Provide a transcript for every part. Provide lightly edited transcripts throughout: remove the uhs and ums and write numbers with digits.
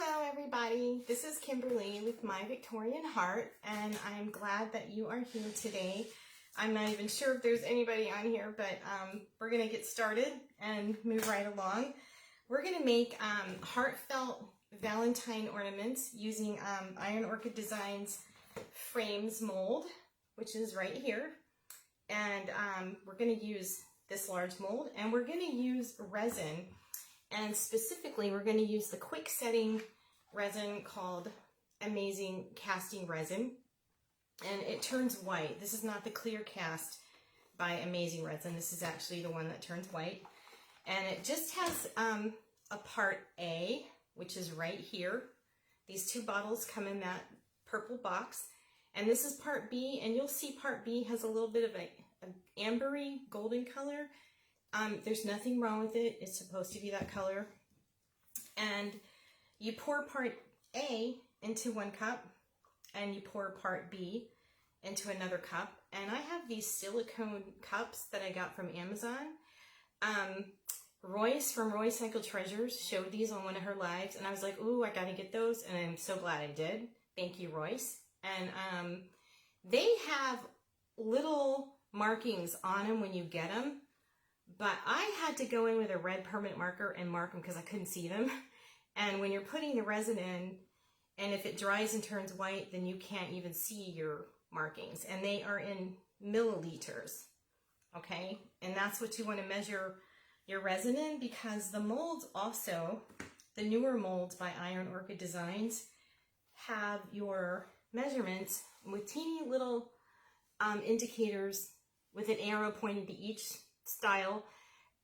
Hello everybody, this is Kimberly with My Victorian Heart, and I'm glad that you are here today. I'm not even sure if there's anybody on here, but we're going to get started and move right along. We're going to make heartfelt Valentine ornaments using Iron Orchid Designs Frames Mould, which is right here. And we're going to use this large mold, and we're going to use resin. And specifically, we're going to use the quick setting resin called Amazing Casting Resin. And it turns white. This is not the clear cast by Amazing Resin. This is actually the one that turns white. And it just has a part A, which is right here. These two bottles come in that purple box. And this is part B, and you'll see part B has a little bit of an ambery golden color. There's nothing wrong with it. It's supposed to be that color. And you pour part A into one cup, and you pour part B into another cup. And I have these silicone cups that I got from Amazon. Royce from Royce Cycle Treasures showed these on one of her lives, and I was like, ooh, I gotta get those, and I'm so glad I did. Thank you, Royce. And they have little markings on them when you get them. But I had to go in with a red permanent marker and mark them because I couldn't see them. And when you're putting the resin in, and if it dries and turns white, then you can't even see your markings. And they are in milliliters, okay? And that's what you want to measure your resin in, because the molds also, the newer molds by Iron Orchid Designs, have your measurements with teeny little indicators with an arrow pointing to each style,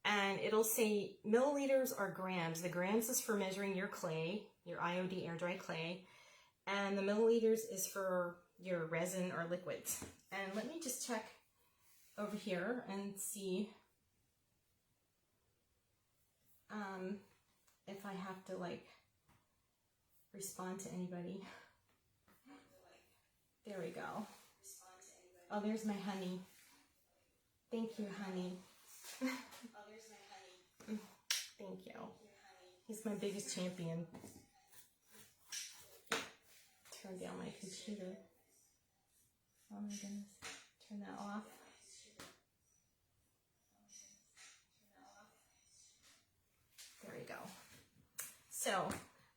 and it'll say milliliters or grams. The grams is for measuring your clay, your IOD air dry clay, and the milliliters is for your resin or liquids. And let me just check over here and see if I have to like respond to anybody. There we go. Oh, there's my honey. Thank you, honey. Oh, there's my honey. Thank you. He's my biggest champion. Turn down my computer. Oh my goodness. Turn that off. There we go. So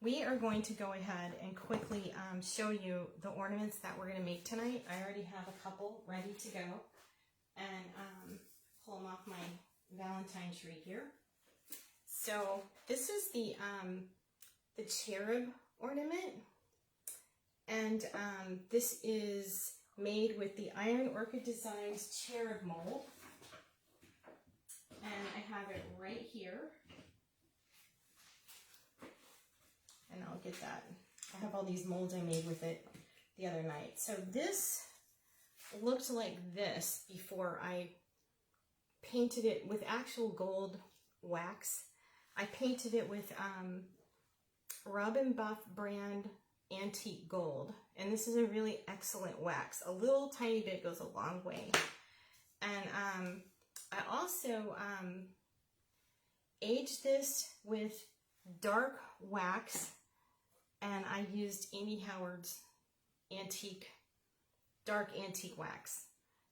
we are going to go ahead and quickly show you the ornaments that we're going to make tonight. I already have a couple ready to go. And pull them off my Valentine tree here. So this is the Cherub Ornament, and this is made with the Iron Orchid Designs Cherub Mold, and I have it right here, and I'll get that. I have all these molds I made with it the other night. So this looked like this before I painted it with actual gold wax. I painted it with Robin Buff brand antique gold, and this is a really excellent wax. A little tiny bit goes a long way. And I also aged this with dark wax, and I used Amy Howard's antique dark antique wax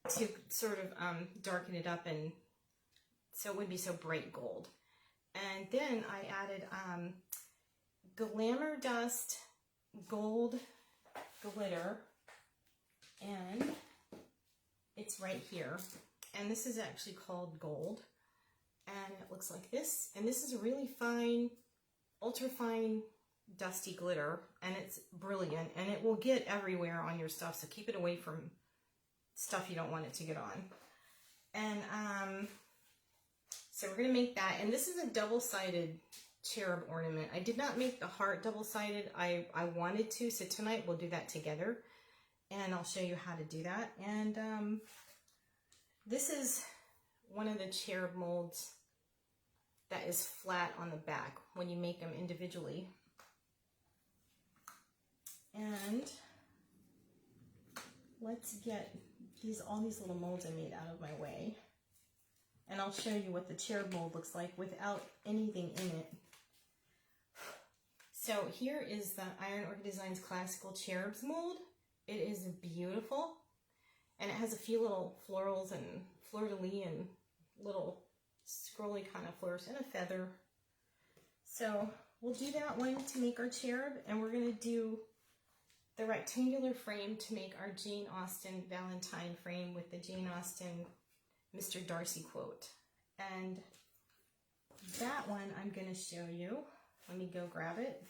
to sort of darken it up, and so it wouldn't be so bright gold. And then I added Glamour Dust gold glitter, and it's right here. And this is actually called gold, and it looks like this. And this is a really fine, ultra fine, dusty glitter, and it's brilliant, and it will get everywhere on your stuff, so keep it away from stuff you don't want it to get on. And so we're going to make that, and this is a double-sided cherub ornament. I did not make the heart double-sided. I wanted to, so tonight we'll do that together, and I'll show you how to do that. And this is one of the cherub molds that is flat on the back when you make them individually. And let's get all these little molds I made out of my way. And I'll show you what the cherub mold looks like without anything in it. So here is the Iron Orchid Designs Classical Cherubs mold. It is beautiful, and it has a few little florals and fleur-de-lis and little scrolly kind of flowers and a feather. So we'll do that one to make our cherub, and we're going to do the rectangular frame to make our Jane Austen Valentine frame with the Jane Austen Mr. Darcy quote. And that one I'm going to show you. Let me go grab it.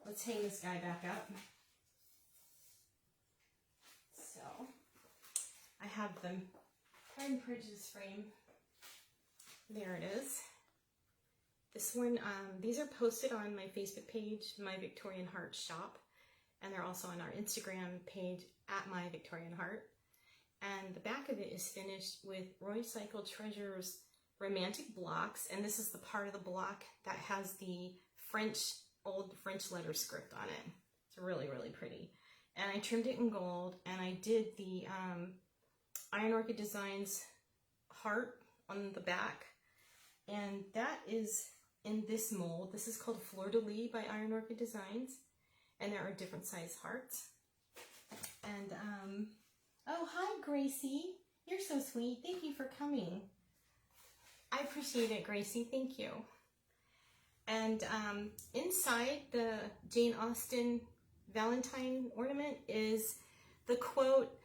Let's hang this guy back up. So I have the Pride and Prejudice frame. There it is. This one, these are posted on my Facebook page, My Victorian Heart Shop, and they're also on our Instagram page at My Victorian Heart. And the back of it is finished with Roy Cycle Treasures romantic blocks, and this is the part of the block that has the old French letter script on it. It's really, really pretty. And I trimmed it in gold, and I did the Iron Orchid Designs heart on the back, and that is in this mold. This is called Fleur de Lis by Iron Orchid Designs, and there are different size hearts. And oh, hi Gracie, you're so sweet. Thank you for coming. I appreciate it, Gracie. Thank you. And inside the Jane Austen Valentine ornament is the quote,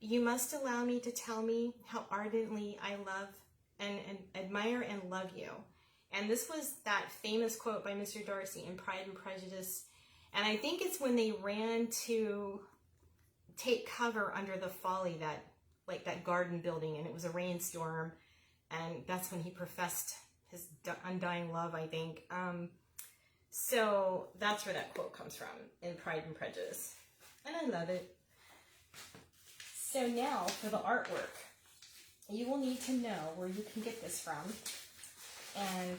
"You must allow me to tell me how ardently I love and admire and love you." And this was that famous quote by Mr. Darcy in Pride and Prejudice. And I think it's when they ran to take cover under the folly, that garden building, and it was a rainstorm. And that's when he professed his undying love, I think. So that's where that quote comes from, in Pride and Prejudice. And I love it. So now for the artwork. You will need to know where you can get this from. And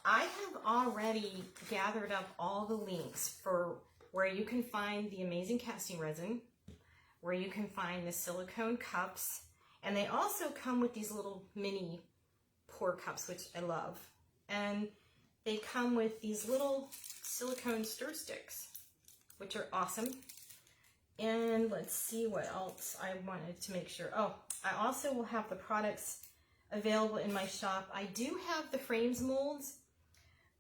I have already gathered up all the links for where you can find the Amazing Casting Resin, where you can find the silicone cups, and they also come with these little mini pour cups, which I love. And they come with these little silicone stir sticks, which are awesome. And let's see what else I wanted to make sure. Oh, I also will have the products available in my shop. I do have the frames molds.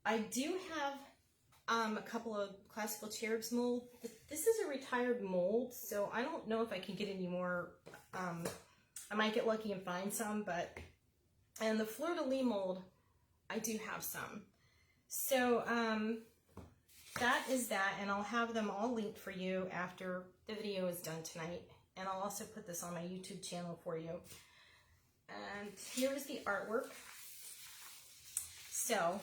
I do have a couple of classical cherubs mold. This is a retired mold, so I don't know if I can get any more. I might get lucky and find some, and the Fleur de Lis mold, I do have some. So that is that, and I'll have them all linked for you after the video is done tonight. And I'll also put this on my YouTube channel for you. And here is the artwork. So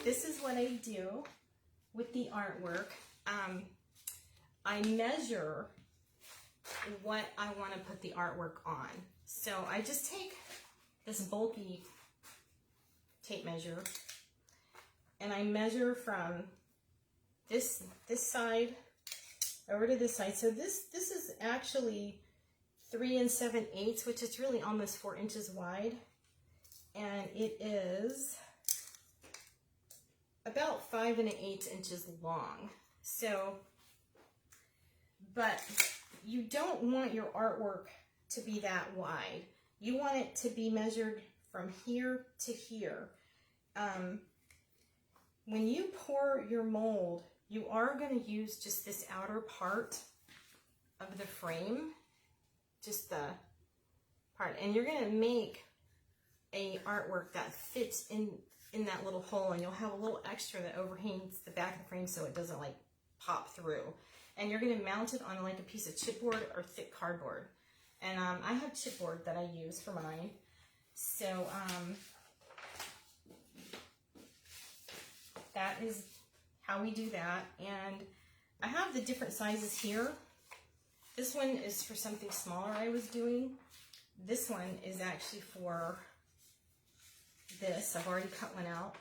this is what I do with the artwork. I measure what I want to put the artwork on. So I just take this bulky tape measure, and I measure from this side over to this side. So this is actually 3 7/8, which is really almost 4 inches wide, and it is about 5 1/8 inches long. So, but you don't want your artwork to be that wide. You want it to be measured from here to here. When you pour your mold, you are going to use just this outer part of the frame, just the part, and you're going to make a artwork that fits in that little hole, and you'll have a little extra that overhangs the back of the frame so it doesn't like pop through. And you're going to mount it on like a piece of chipboard or thick cardboard. And I have chipboard that I use for mine. So that is how we do that. And I have the different sizes here. This one is for something smaller I was doing. This one is actually for this. I've already cut one out.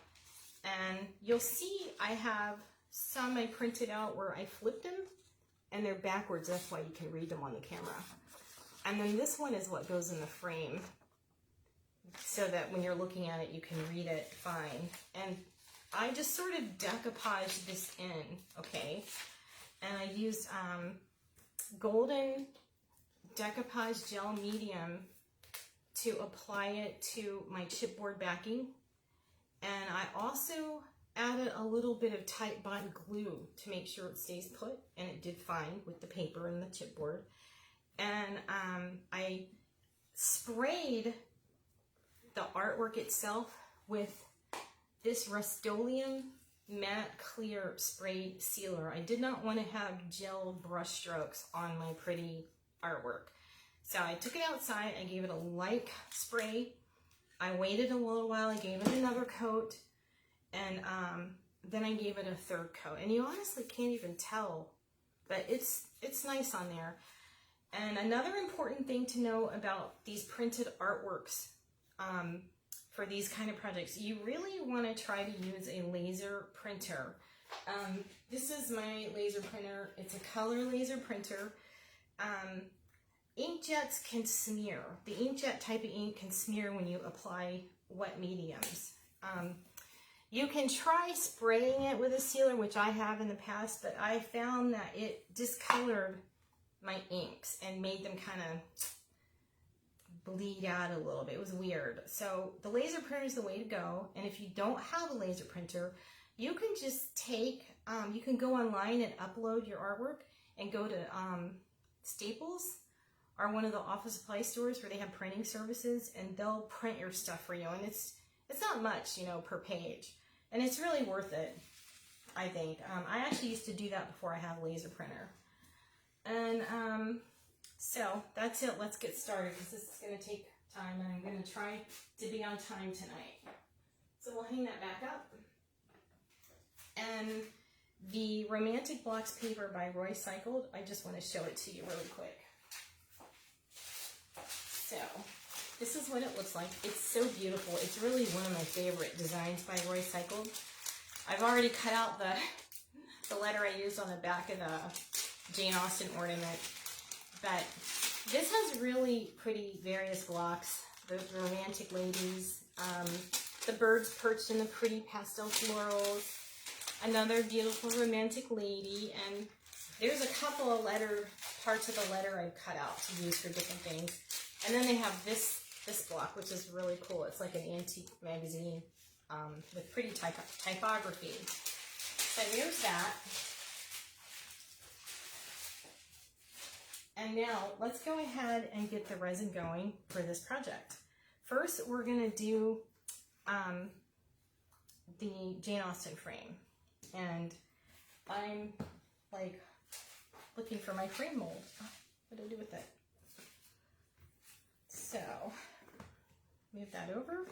And you'll see I have some I printed out where I flipped them, and they're backwards. That's why you can read them on the camera. And then this one is what goes in the frame, so that when you're looking at it, you can read it fine. And I just sort of decoupaged this in, okay? And I used golden decoupage gel medium to apply it to my chipboard backing. And I also added a little bit of Titebond glue to make sure it stays put, and it did fine with the paper and the chipboard. And I sprayed the artwork itself with this Rust-Oleum matte clear sprayed sealer. I did not want to have gel brush strokes on my pretty artwork. So I took it outside, I gave it a light spray, I waited a little while, I gave it another coat, and then I gave it a third coat. And you honestly can't even tell, but it's nice on there. And another important thing to know about these printed artworks for these kind of projects, you really want to try to use a laser printer. This is my laser printer. It's a color laser printer. Inkjets can smear. The inkjet type of ink can smear when you apply wet mediums. You can try spraying it with a sealer, which I have in the past, but I found that it discolored my inks and made them kind of bleed out a little bit. It was weird. So the laser printer is the way to go. And if you don't have a laser printer, you can just take, you can go online and upload your artwork and go to Staples or one of the office supply stores where they have printing services, and they'll print your stuff for you. And it's not much, you know, per page. And it's really worth it, I think. I actually used to do that before I had a laser printer. And so that's it. Let's get started because this is going to take time, and I'm going to try to be on time tonight. So we'll hang that back up. And the Romantic Blocks paper by Roy Cycled, I just want to show it to you really quick. So this is what it looks like. It's so beautiful. It's really one of my favorite designs by Roy Cycled. I've already cut out the letter I used on the back of the Jane Austen ornament. But this has really pretty various blocks. The romantic ladies, the birds perched in the pretty pastel florals, another beautiful romantic lady, and there's a couple of parts of the letter I've cut out to use for different things. And then they have this block, which is really cool. It's like an antique magazine with pretty typography. So there's that. And now let's go ahead and get the resin going for this project. First, we're going to do the Jane Austen frame. And I'm like looking for my frame mold. What do I do with it? So, move that over.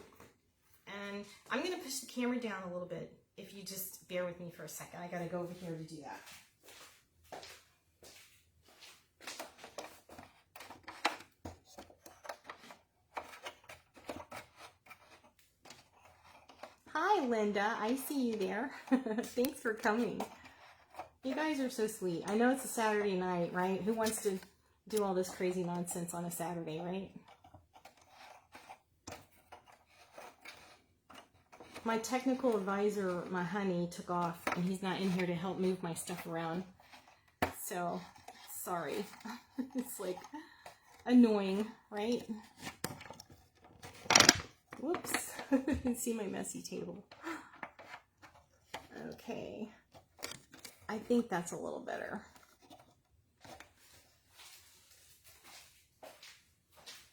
And I'm going to push the camera down a little bit. If you just bear with me for a second. I got to go over here to do that. Hi, Linda. I see you there. Thanks for coming. You guys are so sweet. I know it's a Saturday night, right? Who wants to do all this crazy nonsense on a Saturday, right? My technical advisor, my honey, took off, and he's not in here to help move my stuff around. So, sorry. It's like annoying, right? Whoops. You can see my messy table. Okay. I think that's a little better.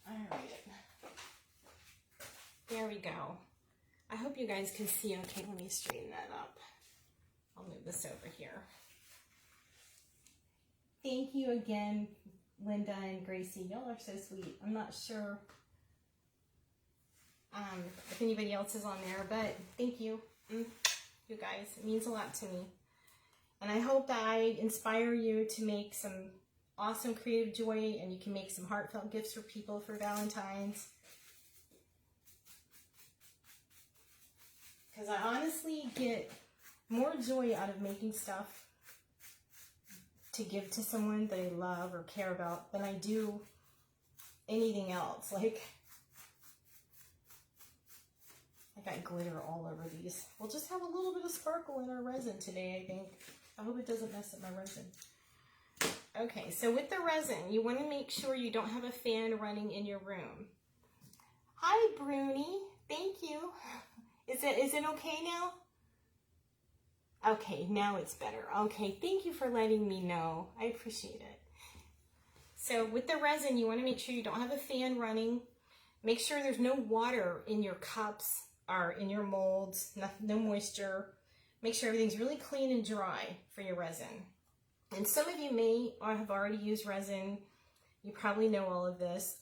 All right. There we go. I hope you guys can see okay. Let me straighten that up. I'll move this over here. Thank you again, Linda and Gracie. Y'all are so sweet. I'm not sure if anybody else is on there, but thank you. You guys, it means a lot to me. And I hope that I inspire you to make some awesome creative joy, and you can make some heartfelt gifts for people for Valentine's. Because I honestly get more joy out of making stuff to give to someone that I love or care about than I do anything else. Like got glitter all over these. We'll just have a little bit of sparkle in our resin today, I think. I hope it doesn't mess up my resin. Okay, so with the resin, you want to make sure you don't have a fan running in your room. Hi, Bruni. Thank you. Is it okay now? Okay, now it's better. Okay, thank you for letting me know. I appreciate it. So with the resin, you want to make sure you don't have a fan running. Make sure there's no water in your cups or in your molds, no moisture. Make sure everything's really clean and dry for your resin. And some of you may have already used resin. You probably know all of this.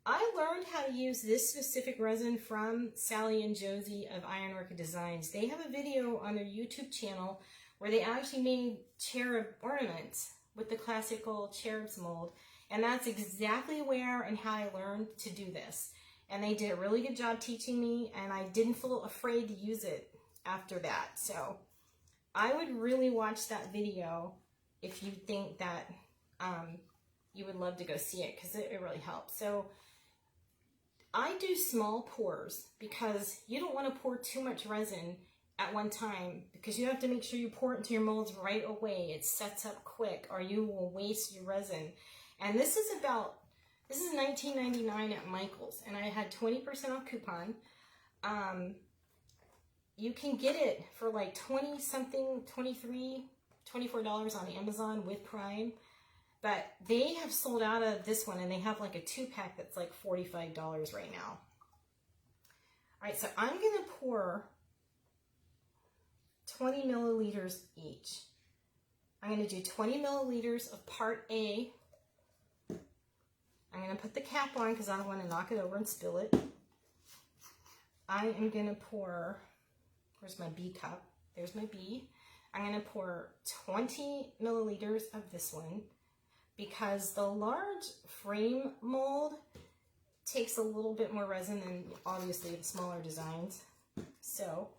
I learned how to use this specific resin from Sally and Josie of Ironwork Designs. They have a video on their YouTube channel where they actually made cherub ornaments with the classical cherubs mold. And that's exactly where and how I learned to do this. And they did a really good job teaching me, and I didn't feel afraid to use it after that. So I would really watch that video if you think that you would love to go see it, because it really helps. So I do small pours because you don't want to pour too much resin at one time, because you have to make sure you pour it into your molds right away. It sets up quick or you will waste your resin. And this is $19.99 at Michael's, and I had 20% off coupon. You can get it for like 20 something, $23, $24 on Amazon with Prime. But they have sold out of this one, and they have like a 2-pack that's like $45 right now. All right, so I'm going to pour 20 milliliters each. I'm going to do 20 milliliters of part A. I'm going to put the cap on because I don't want to knock it over and spill it. I am going to pour, where's my B cup? There's my B. I'm going to pour 20 milliliters of this one, because the large frame mold takes a little bit more resin than obviously the smaller designs. So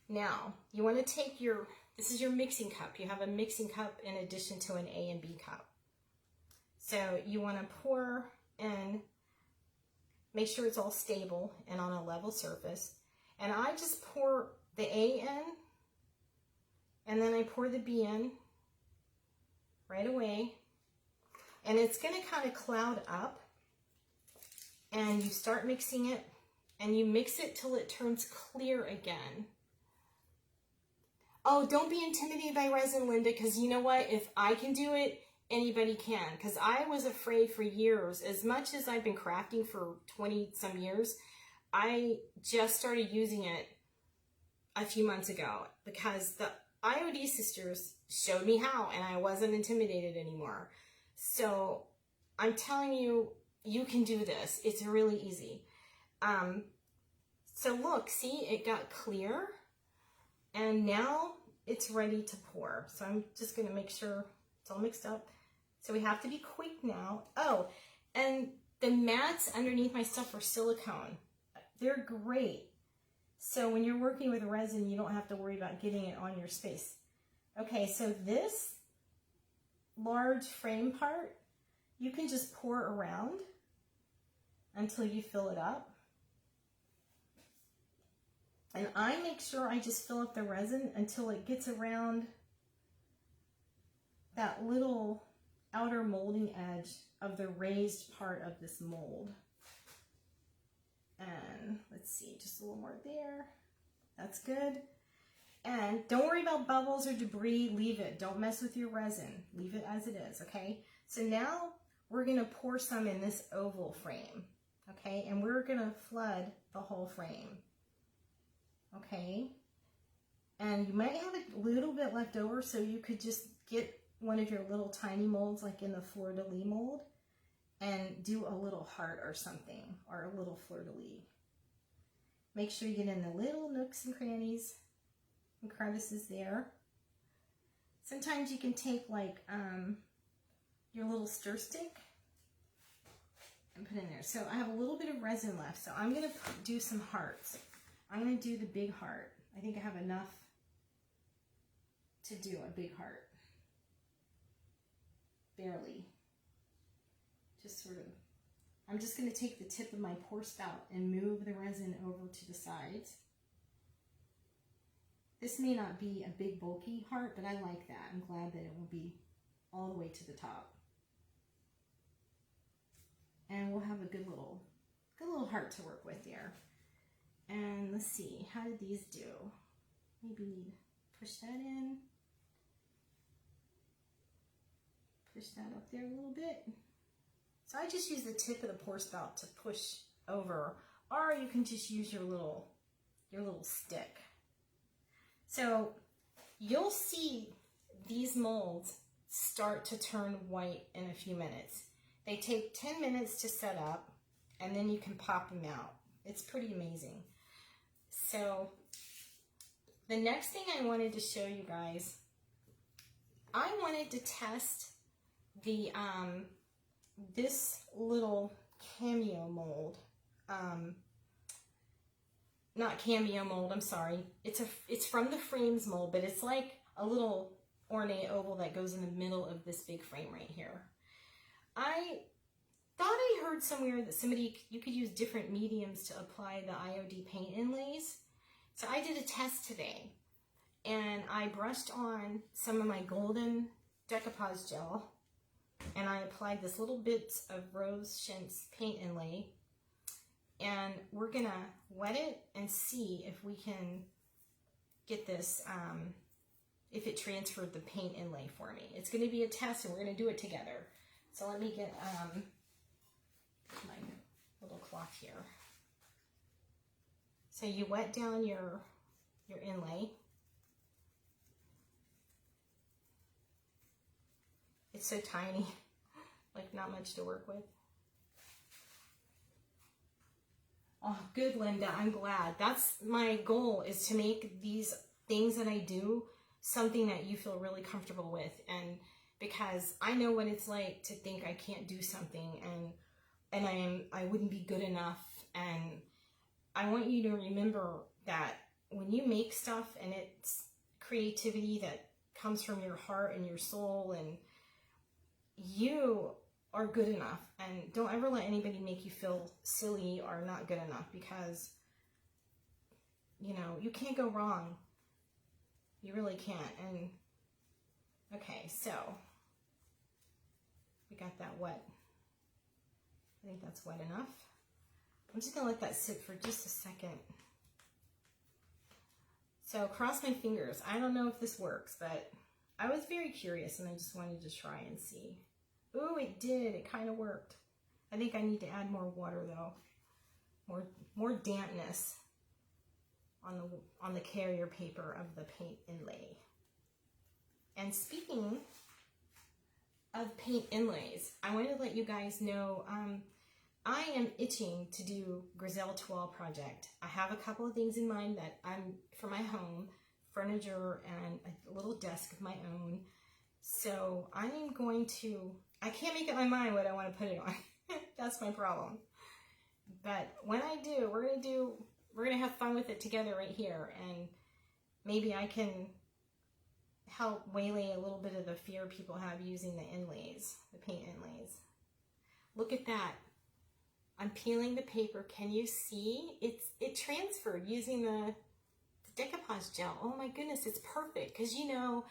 now you want to take this is your mixing cup. You have a mixing cup in addition to an A and B cup. So you want to pour in, make sure it's all stable and on a level surface. And I just pour the A in, and then I pour the B in right away, and it's going to kind of cloud up, and you start mixing it, and you mix it till it turns clear again. Oh, don't be intimidated by resin, Linda, because you know what? If I can do it, anybody can, because I was afraid for years. As much as I've been crafting for 20 some years, I just started using it a few months ago because the IOD sisters showed me how, and I wasn't intimidated anymore. So I'm telling you, you can do this. It's really easy. So look, see, it got clear, and now it's ready to pour. So I'm just going to make sure it's all mixed up. So we have to be quick now. Oh, and the mats underneath my stuff are silicone. They're great. So when you're working with resin, you don't have to worry about getting it on your space. Okay, so this large frame part, you can just pour around until you fill it up. And I make sure I just fill up the resin until it gets around that little outer molding edge of the raised part of this mold. And let's see, just a little more there. That's good. And don't worry about bubbles or debris. Leave it. Don't mess with your resin. Leave it as it is, okay? So now we're going to pour some in this oval frame, okay? And we're going to flood the whole frame, okay? And you might have a little bit left over, so you could just get one of your little tiny molds, like in the Fleur de Lis mold, and do a little heart or something, or a little Fleur de Lis. Make sure you get in the little nooks and crannies and crevices there. Sometimes you can take like your little stir stick and put in there. So I have a little bit of resin left, so I'm going to do some hearts. I'm going to do the big heart. I think I have enough to do a big heart. Barely. Just sort of I'm just going to take the tip of my pour spout and move the resin over to the sides. This may not be a big bulky heart, but I like that. I'm glad that it will be all the way to the top. And we'll have a good little heart to work with there. And let's see, how did these do? Maybe need to push that in. Push that up there a little bit. So I just use the tip of the pour spout to push over, or you can just use your little stick. So you'll see these molds start to turn white in a few minutes. They take 10 minutes to set up, and then you can pop them out. It's pretty amazing. So the next thing I wanted to show you guys, I wanted to test the this little cameo mold. Not cameo mold, I'm sorry. It's from the Frames mold, but it's like a little ornate oval that goes in the middle of this big frame right here. I thought I heard somewhere that you could use different mediums to apply the IOD paint inlays. So I did a test today, and I brushed on some of my golden decoupage gel, and I applied this little bits of rose chintz paint inlay, and we're gonna wet it and see if we can get this, if it transferred the paint inlay for me. It's gonna be a test, and we're gonna do it together. So let me get my little cloth here. So you wet down your inlay. It's so tiny, like not much to work with. Oh, good, Linda. I'm glad. That's my goal, is to make these things that I do something that you feel really comfortable with. And because I know what it's like to think I can't do something and I wouldn't be good enough. And I want you to remember that when you make stuff and it's creativity that comes from your heart and your soul, and you are good enough, and don't ever let anybody make you feel silly or not good enough, because you know you can't go wrong. You really can't. And okay, so we got that wet. I think that's wet enough. I'm just gonna let that sit for just a second. So cross my fingers. I don't know if this works, but I was very curious and I just wanted to try and see. Ooh, it did. It kind of worked. I think I need to add more water though. More dampness on the carrier paper of the paint inlay. And speaking of paint inlays, I want to let you guys know I am itching to do Griselle Toile project. I have a couple of things in mind that I'm for my home, furniture and a little desk of my own. So I'm going to, I can't make up my mind what I want to put it on. That's my problem. But when I do, we're going to have fun with it together right here. And maybe I can help waylay a little bit of the fear people have using the inlays, the paint inlays. Look at that. I'm peeling the paper. Can you see? It transferred using the decoupage gel. Oh my goodness, it's perfect. Because you know,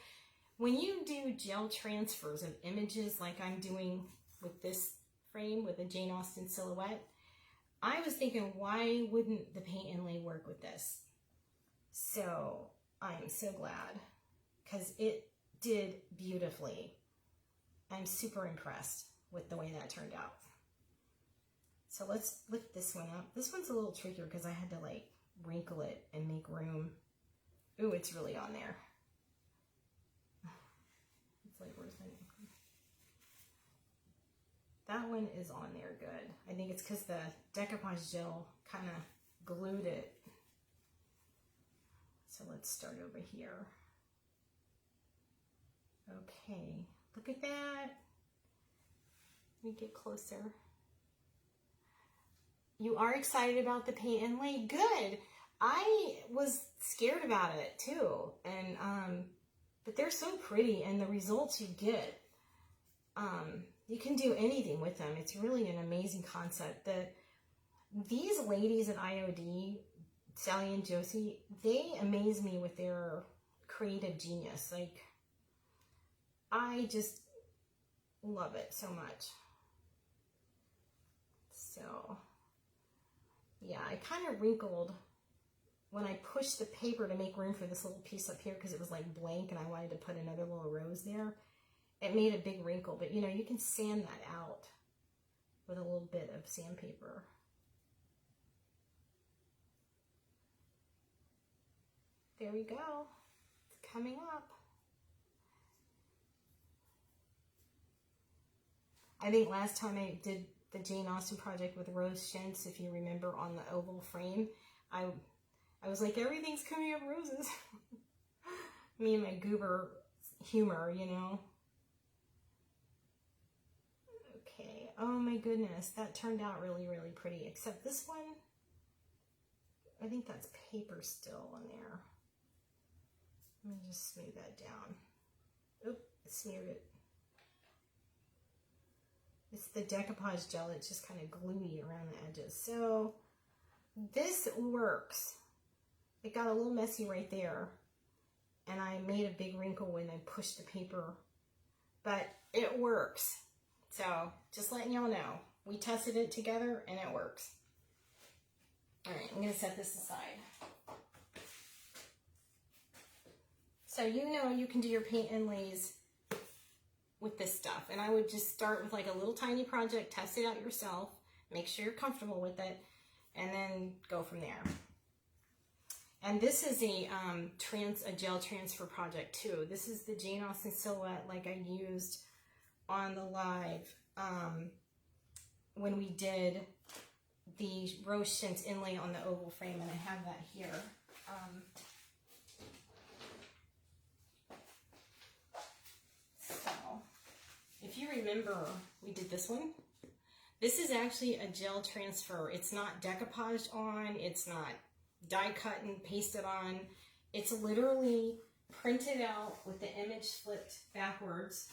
when you do gel transfers of images like I'm doing with this frame with a Jane Austen silhouette, I was thinking, why wouldn't the paint inlay work with this? So I'm so glad, because it did beautifully. I'm super impressed with the way that turned out. So let's lift this one up. This one's a little trickier because I had to like wrinkle it and make room. Ooh, it's really on there. It's like, where's my nickel? That one is on there good. I think it's because the decoupage gel kind of glued it. So let's start over here. Okay, look at that. Let me get closer. You are excited about the paint inlay? Good. I was scared about it too, and but they're so pretty, and the results you get, you can do anything with them. It's really an amazing concept. These ladies at IOD, Sally and Josie, they amaze me with their creative genius. Like, I just love it so much. So, yeah, I kind of wrinkled when I pushed the paper to make room for this little piece up here because it was like blank and I wanted to put another little rose there. It made a big wrinkle, but you know, you can sand that out with a little bit of sandpaper. There we go. It's coming up. I think last time I did the Jane Austen project with rose chintz, if you remember, on the oval frame, I was like, everything's coming up roses. Me and my goober humor, you know. Okay, oh my goodness, that turned out really, really pretty, except this one, I think that's paper still on there. Let me just smooth that down. Oop, I smeared it. It's the decoupage gel, it's just kind of gluey around the edges. So this works. It got a little messy right there, and I made a big wrinkle when I pushed the paper, but it works. So just letting y'all know, we tested it together and it works. All right, I'm gonna set this aside. So you know you can do your paint inlays with this stuff, and I would just start with like a little tiny project, test it out yourself, make sure you're comfortable with it, and then go from there. And this is a gel transfer project too. This is the Jane Austen silhouette like I used on the live when we did the rose chintz inlay on the oval frame, and I have that here. So if you remember, we did this one. This is actually a gel transfer. It's not decoupaged on, it's not die cut and pasted on. It's literally printed out with the image flipped backwards,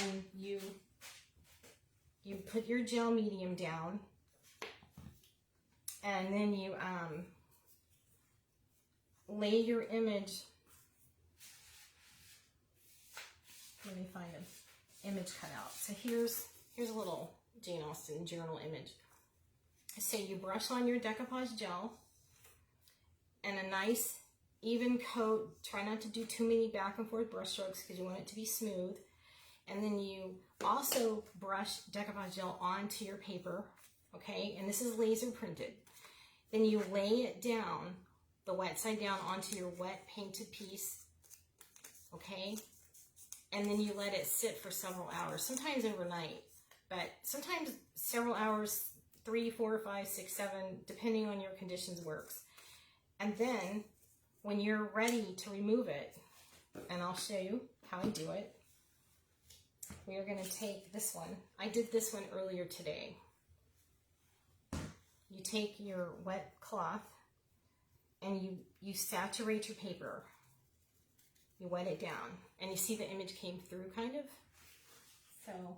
and you put your gel medium down, and then you lay your image. Let me find an image cutout. So here's a little Jane Austen journal image. So you brush on your decoupage gel and a nice even coat. Try not to do too many back and forth brush strokes because you want it to be smooth. And then you also brush decoupage gel onto your paper, okay? And this is laser printed. Then you lay it down, the wet side down, onto your wet painted piece, okay? And then you let it sit for several hours, sometimes overnight, but sometimes several hours, 3, 4, 5, 6, 7, depending on your conditions works. And then when you're ready to remove it, and I'll show you how I do it, we are going to take this one. I did this one earlier today. You take your wet cloth and you saturate your paper. You wet it down, and you see the image came through kind of. So,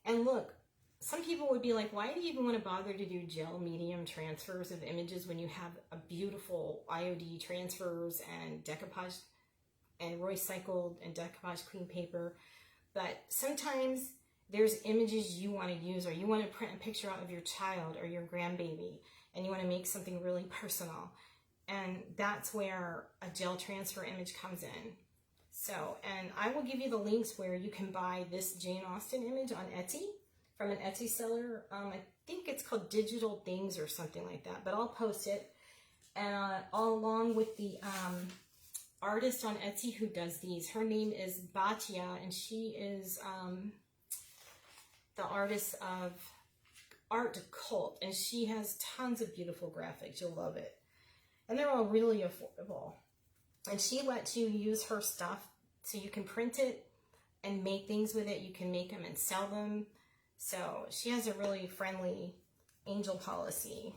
and look, some people would be like, why do you even want to bother to do gel medium transfers of images when you have a beautiful IOD transfers and decoupage and recycled and decoupage clean paper? But sometimes there's images you want to use, or you want to print a picture out of your child or your grandbaby, and you want to make something really personal. And that's where a gel transfer image comes in. So, and I will give you the links where you can buy this Jane Austen image on Etsy from an Etsy seller. I think it's called Digital Things or something like that, but I'll post it. And all along with the artist on Etsy who does these. Her name is Batia, and she is the artist of Art Cult, and she has tons of beautiful graphics. You'll love it. And they're all really affordable. And she lets you use her stuff so you can print it and make things with it. You can make them and sell them. So she has a really friendly angel policy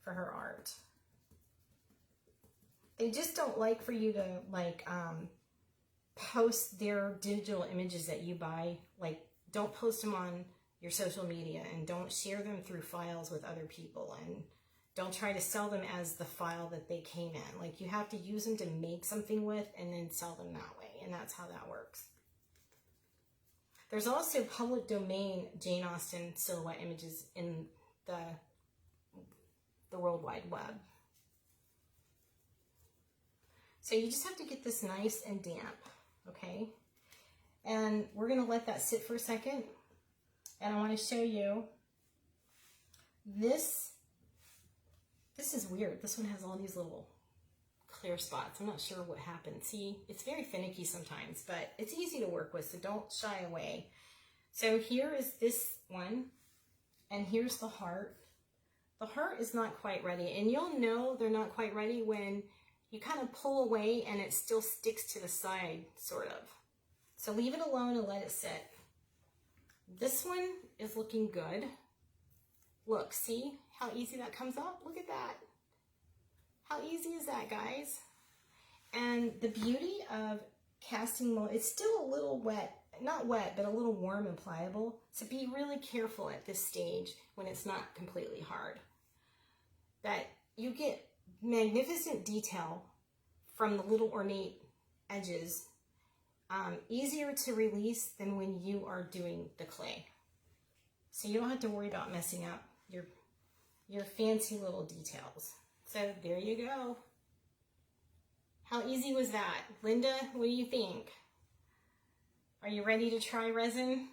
for her art. They just don't like for you to like post their digital images that you buy. Like, don't post them on your social media, and don't share them through files with other people, and don't try to sell them as the file that they came in. Like, you have to use them to make something with and then sell them that way, and that's how that works. There's also public domain Jane Austen silhouette images in the World Wide Web. So you just have to get this nice and damp, okay? And we're gonna let that sit for a second. And I wanna show you this. This is weird. This one has all these little clear spots. I'm not sure what happened. See, it's very finicky sometimes, but it's easy to work with, so don't shy away. So here is this one, and here's the heart. The heart is not quite ready, and you'll know they're not quite ready when you kind of pull away and it still sticks to the side, sort of. So leave it alone and let it sit. This one is looking good. Look, see how easy that comes up? Look at that. How easy is that, guys? And the beauty of casting mold, it's still a little wet, not wet, but a little warm and pliable. So be really careful at this stage when it's not completely hard. That you get magnificent detail from the little ornate edges, easier to release than when you are doing the clay. So you don't have to worry about messing up your fancy little details. So there you go. How easy was that? Linda, what do you think? Are you ready to try resin?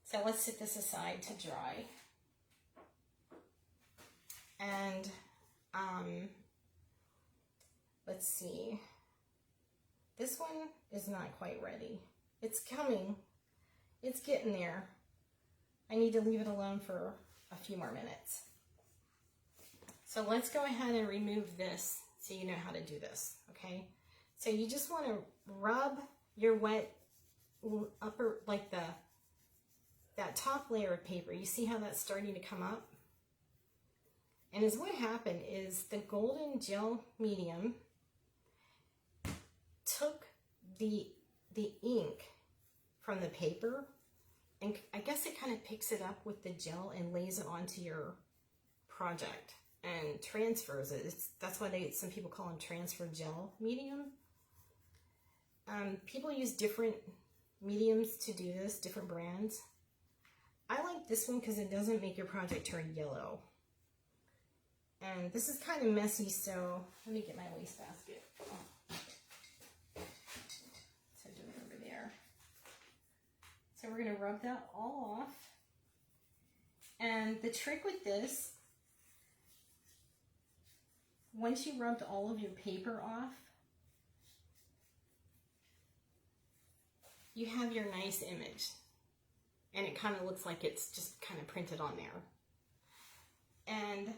So let's set this aside to dry. And let's see. This one is not quite ready. It's coming. It's getting there. I need to leave it alone for a few more minutes. So let's go ahead and remove this so you know how to do this, okay? So you just want to rub your wet upper, like that top layer of paper. You see how that's starting to come up? And as what happened is the golden gel medium took the ink from the paper, and I guess it kind of picks it up with the gel and lays it onto your project and transfers it. That's why some people call them transfer gel medium. People use different mediums to do this, different brands. I like this one because it doesn't make your project turn yellow. And this is kind of messy, so let me get my wastebasket. So do it over there. So we're going to rub that all off. And the trick with this, once you rubbed all of your paper off, you have your nice image. And it kind of looks like it's just kind of printed on there. And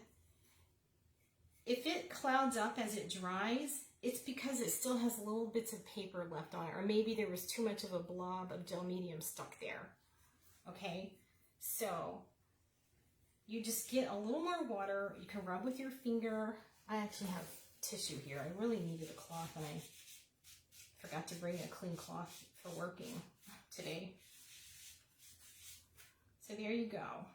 if it clouds up as it dries, it's because it still has little bits of paper left on it, or maybe there was too much of a blob of gel medium stuck there. Okay, so you just get a little more water. You can rub with your finger. I actually have tissue here. I really needed a cloth, and I forgot to bring a clean cloth for working today. So there you go.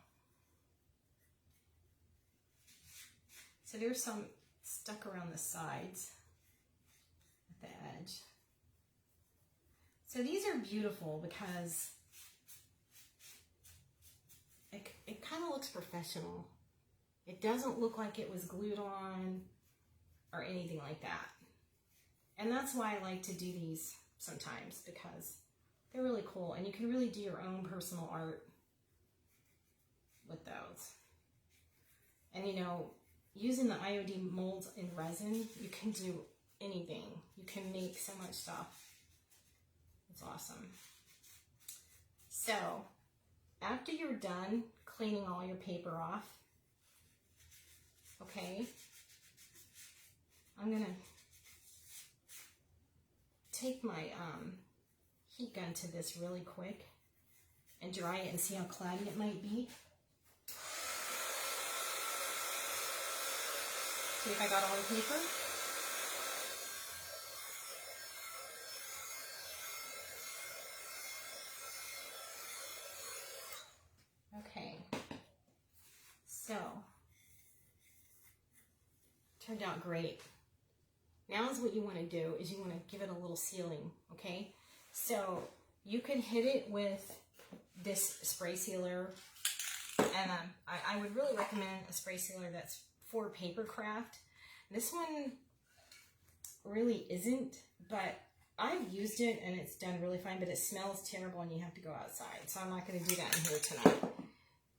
So there's some stuck around the sides at the edge. So these are beautiful because it kind of looks professional. It doesn't look like it was glued on or anything like that. And that's why I like to do these sometimes, because they're really cool and you can really do your own personal art with those. And you know, using the IOD molds in resin, you can do anything. You can make so much stuff. It's awesome. So, after you're done cleaning all your paper off, okay, I'm gonna take my heat gun to this really quick and dry it and see how cloudy it might be. See if I got all the paper. Turned out great. Now is what you want to do is you want to give it a little sealing, okay? So you can hit it with this spray sealer, and I would really recommend a spray sealer that's for paper craft. This one really isn't, but I've used it and it's done really fine, but it smells terrible and you have to go outside. So I'm not going to do that in here tonight.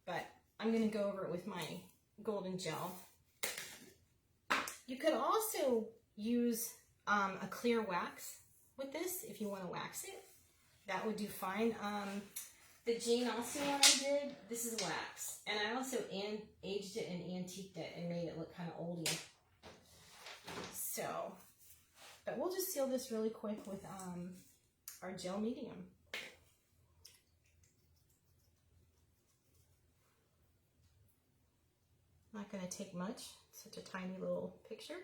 But I'm going to go over it with my golden gel. You could also use a clear wax with this if you want to wax it. That would do fine. The Jane Austen one I did, this is wax. And I also aged it and antiqued it and made it look kind of oldie. So, but we'll just seal this really quick with our gel medium. Not going to take much, such a tiny little picture.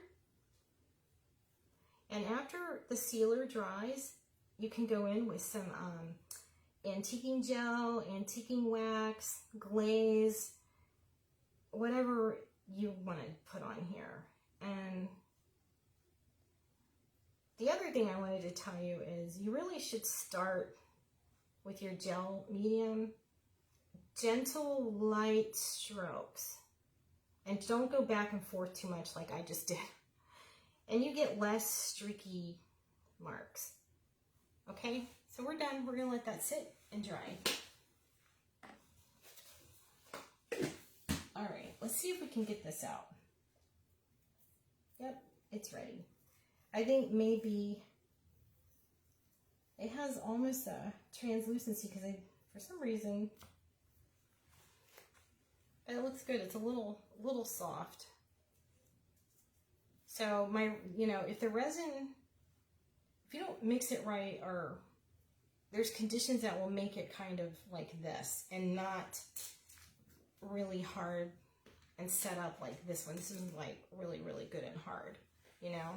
And after the sealer dries, you can go in with some antiquing gel, antiquing wax, glaze, whatever you want to put on here. And the other thing I wanted to tell you is you really should start with your gel medium, gentle, light strokes. And don't go back and forth too much like I just did. And you get less streaky marks. Okay, so we're done. We're gonna let that sit and dry. All right, let's see if we can get this out. Yep, it's ready. I think maybe it has almost a translucency because for some reason, but it looks good. It's a little soft. So if the resin, if you don't mix it right, or there's conditions that will make it kind of like this and not really hard and set up like this one. This is like really, really good and hard, you know?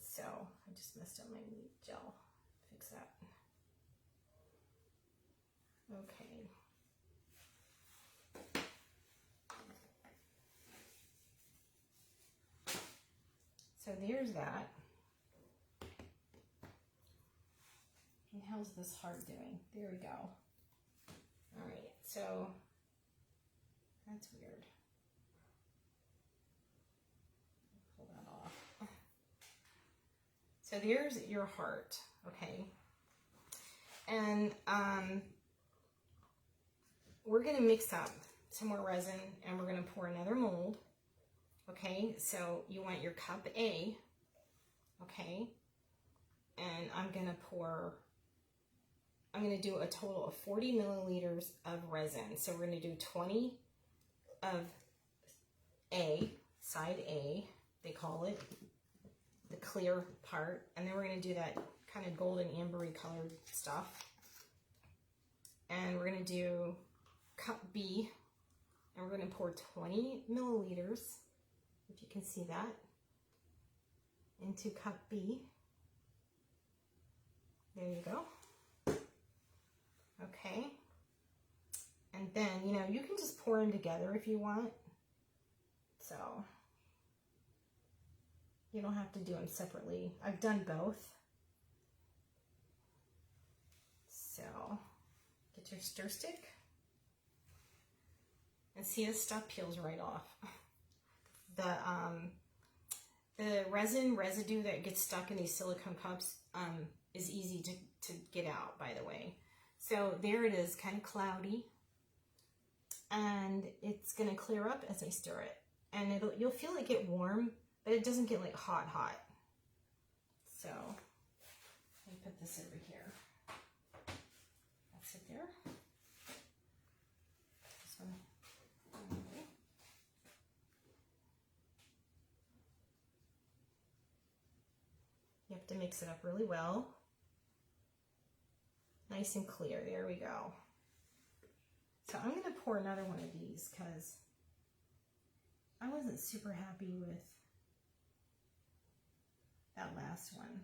So I just messed up my gel. Fix that. Okay. So there's that. And how's this heart doing? There we go. All right, so that's weird. Pull that off. So there's your heart, okay? And we're gonna mix up some more resin and we're gonna pour another mold. Okay, so you want your cup A, okay, and I'm going to do a total of 40 milliliters of resin. So we're going to do 20 of A, side A, they call it, the clear part, and then we're going to do that kind of golden ambery colored stuff. And we're going to do cup B, and we're going to pour 20 milliliters, if you can see that, into cup B. There you go. Okay. And then, you can just pour them together if you want. So, you don't have to do them separately. I've done both. So, get your stir stick. And see, this stuff peels right off. The resin residue that gets stuck in these silicone cups is easy to get out, by the way. So there it is, kind of cloudy, and it's going to clear up as I stir it. And you'll feel it get warm, but it doesn't get like hot. So let me put this over here. That's it there. This one. Okay. You have to mix it up really well. Nice and clear. There we go. So I'm going to pour another one of these because I wasn't super happy with that last one.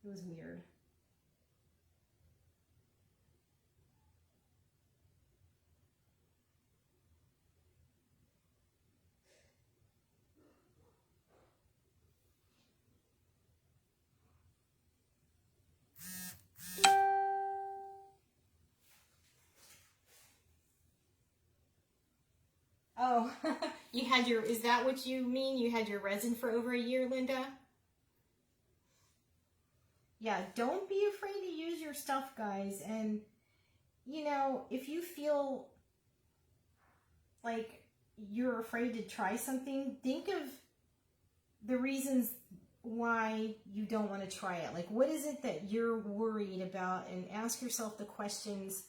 It was weird. Oh, you had your, is that what you mean? You had your resin for over a year, Linda? Yeah, don't be afraid to use your stuff, guys. And, you know, if you feel like you're afraid to try something, think of the reasons why you don't want to try it. Like, what is it that you're worried about? And ask yourself the questions,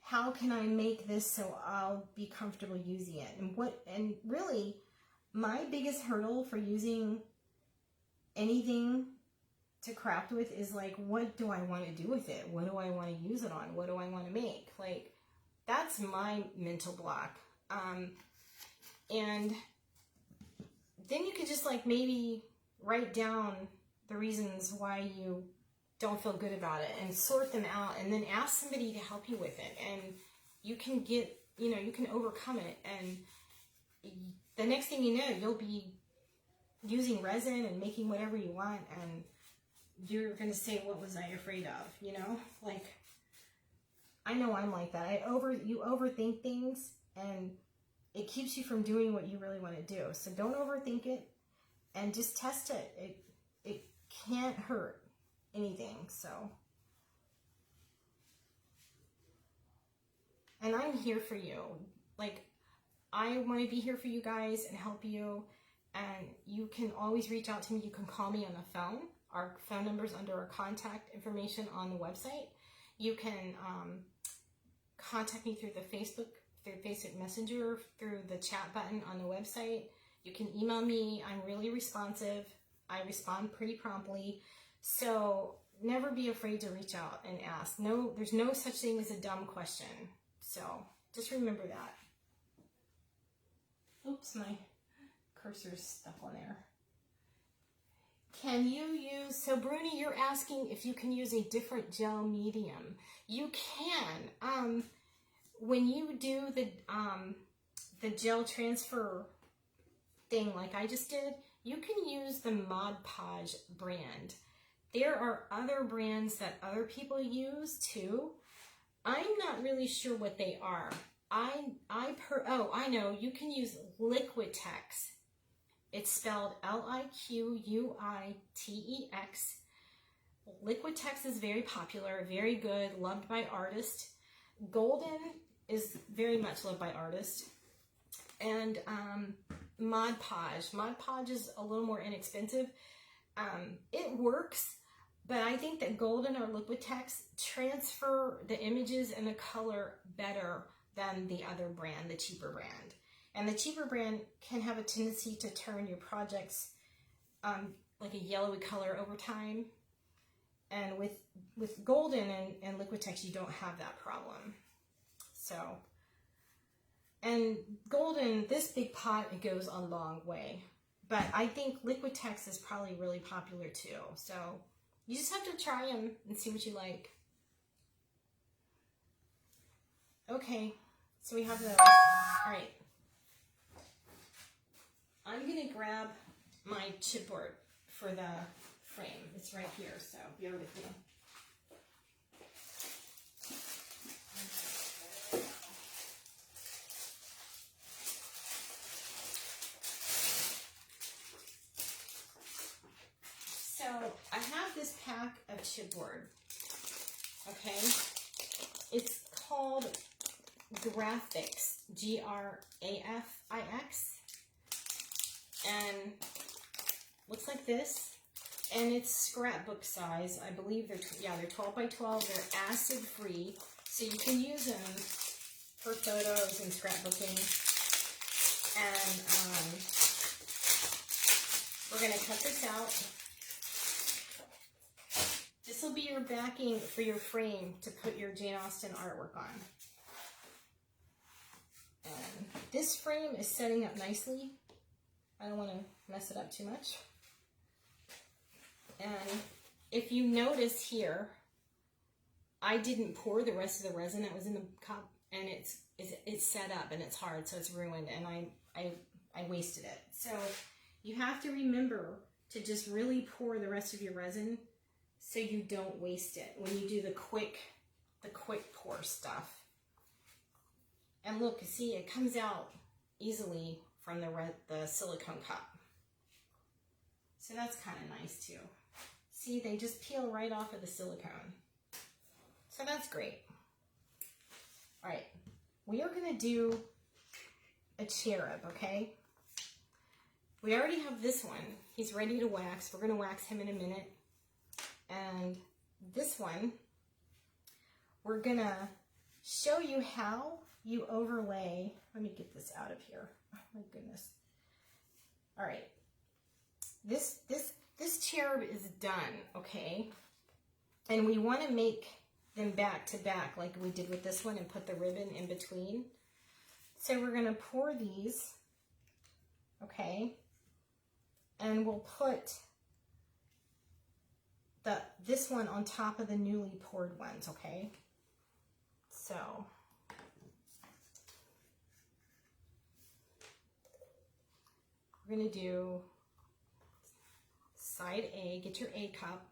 how can I make this so I'll be comfortable using it? And really, my biggest hurdle for using anything to craft with is like, what do I want to do with it? What do I want to use it on? What do I want to make? Like, that's my mental block. And then you could just like maybe write down the reasons why you don't feel good about it and sort them out, and then ask somebody to help you with it, and you can get, you know, you can overcome it, and the next thing you know, you'll be using resin and making whatever you want, and you're going to say, what was I afraid of? You know, like, I know I'm like that. You overthink things, and it keeps you from doing what you really want to do. So don't overthink it, and just test it. It can't hurt anything. So, and I'm here for you. Like, I want to be here for you guys and help you. And you can always reach out to me. You can call me on the phone. Our phone number is under our contact information on the website. You can contact me through the Facebook Messenger, through the chat button on the website. You can email me. I'm really responsive. I respond pretty promptly. So never be afraid to reach out and ask. No, there's no such thing as a dumb question. So just remember that. Oops, my cursor's stuck on there. Can you use, so Bruni, you're asking if you can use a different gel medium. You can. When you do the gel transfer thing like I just did, you can use the Mod Podge brand. There are other brands that other people use too. I'm not really sure what they are. Oh, I know, you can use Liquitex. It's spelled Liquitex. Liquitex is very popular, very good, loved by artists. Golden is very much loved by artists. And Mod Podge. Mod Podge is a little more inexpensive. It works, but I think that Golden or Liquitex transfer the images and the color better than the other brand, the cheaper brand. And the cheaper brand can have a tendency to turn your projects like a yellowy color over time. And with Golden and Liquitex, you don't have that problem. So, and Golden, this big pot, it goes a long way. But I think Liquitex is probably really popular too. So you just have to try them and see what you like. Okay, so we have those. All right. I'm going to grab my chipboard for the frame. It's right here, so bear with me. So I have this pack of chipboard, okay? It's called Grafix, Grafix, and looks like this, and it's scrapbook size. I believe they're 12 by 12. They're acid free, so you can use them for photos and scrapbooking. And we're gonna cut this out. This will be your backing for your frame to put your Jane Austen artwork on. And this frame is setting up nicely. I don't want to mess it up too much. And if you notice here, I didn't pour the rest of the resin that was in the cup, and it's set up and it's hard, so it's ruined, and I wasted it. So you have to remember to just really pour the rest of your resin so you don't waste it when you do the quick pour stuff. And look, see, it comes out easily from the silicone cup. So that's kind of nice too. See, they just peel right off of the silicone. So that's great. All right, we are gonna do a cherub, okay? We already have this one. He's ready to wax. We're gonna wax him in a minute. And this one, we're gonna show you how you overlay. Let me get this out of here. Oh my goodness. All right, this cherub is done, okay? And we want to make them back to back like we did with this one and put the ribbon in between. So we're going to pour these, okay? And we'll put this one on top of the newly poured ones, okay? So we're going to do side A. Get your A cup.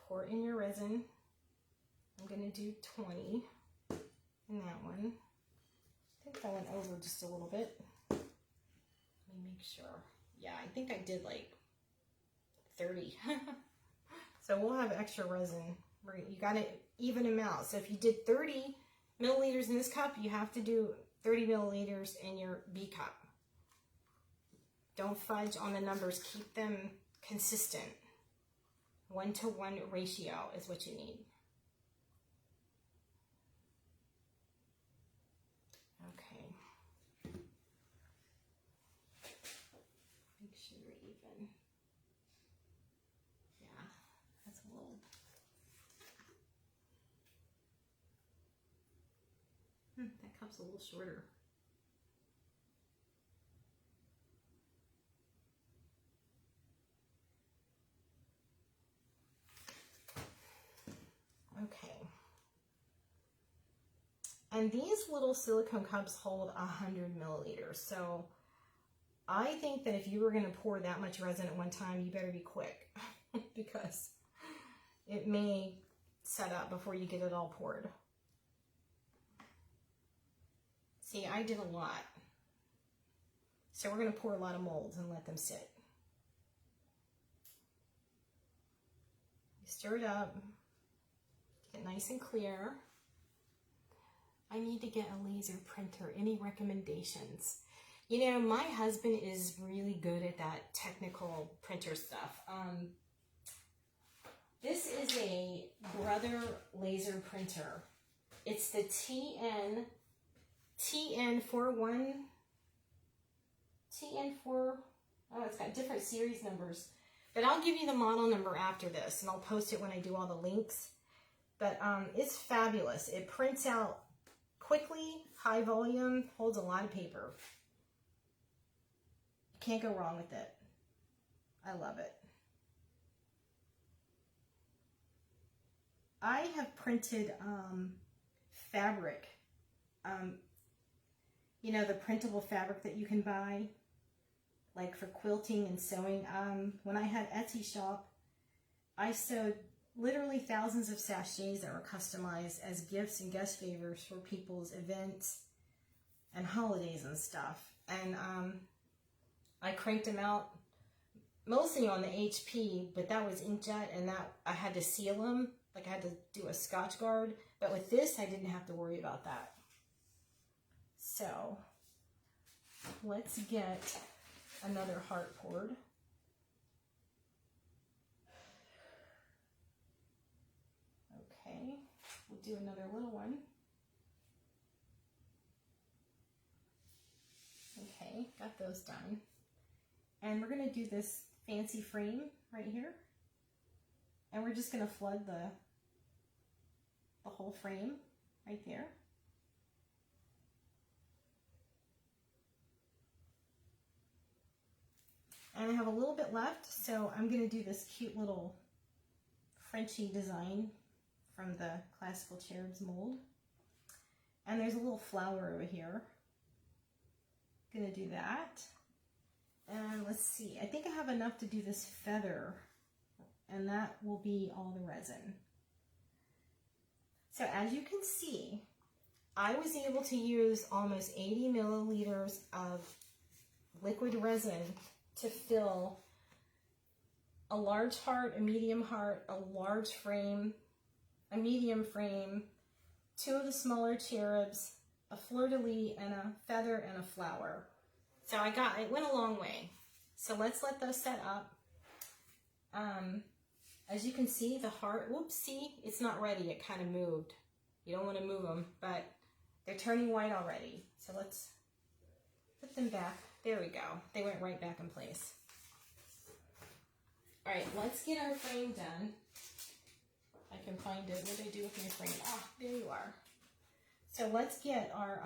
Pour in your resin. I'm going to do 20 in that one. I think I went over just a little bit. Let me make sure. Yeah, I think I did like 30. So we'll have extra resin. You got to even them out. So if you did 30 milliliters in this cup, you have to do 30 milliliters in your B cup. Don't fudge on the numbers. Keep them consistent. 1-to-1 ratio is what you need. Okay. Make sure you're even. Yeah, that's a little. That cup's a little shorter. Okay. And these little silicone cups hold 100 milliliters. So I think that if you were going to pour that much resin at one time, you better be quick because it may set up before you get it all poured. See, I did a lot. So we're going to pour a lot of molds and let them sit. You stir it up. Get nice and clear. I need to get a laser printer. Any recommendations? You know, my husband is really good at that technical printer stuff. This is a Brother laser printer. It's the TN41. Oh, it's got different series numbers. But I'll give you the model number after this, and I'll post it when I do all the links. But it's fabulous. It prints out quickly, high volume, holds a lot of paper. You can't go wrong with it. I love it. I have printed fabric. You know, the printable fabric that you can buy, like for quilting and sewing. When I had Etsy shop, I sewed literally thousands of sachets that were customized as gifts and guest favors for people's events and holidays and stuff. And I cranked them out mostly on the HP, but that was inkjet, and that I had to seal them. Like I had to do a Scotch guard. But with this, I didn't have to worry about that. So let's get another heart poured. Okay, we'll do another little one. Okay, got those done. And we're going to do this fancy frame right here. And we're just going to flood the whole frame right there. And I have a little bit left, so I'm going to do this cute little Frenchy design from the Classical Cherubs mold. And there's a little flower over here. Going to do that. And let's see, I think I have enough to do this feather, and that will be all the resin. So as you can see, I was able to use almost 80 milliliters of liquid resin to fill a large heart, a medium heart, a large frame, a medium frame, 2 of the smaller cherubs, a fleur-de-lis, and a feather and a flower. So it went a long way. So let's let those set up. As you can see, the heart, whoops, see, it's not ready. It kind of moved. You don't want to move them, but they're turning white already. So let's put them back. There we go. They went right back in place. All right, let's get our frame done. I can find it. What did I do with my frame? Ah, there you are. So let's get our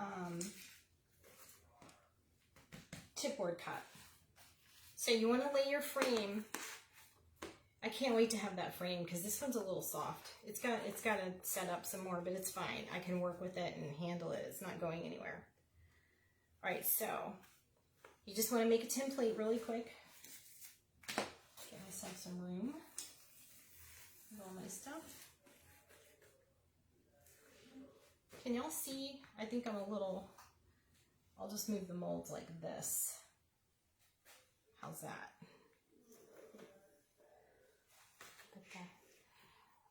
chipboard cut. So you want to lay your frame. I can't wait to have that frame because this one's a little soft. It's got to set up some more, but it's fine. I can work with it and handle it. It's not going anywhere. All right, so you just want to make a template really quick. Get myself some room with all my stuff. Can y'all see? I think I'm a little, I'll just move the molds like this. How's that?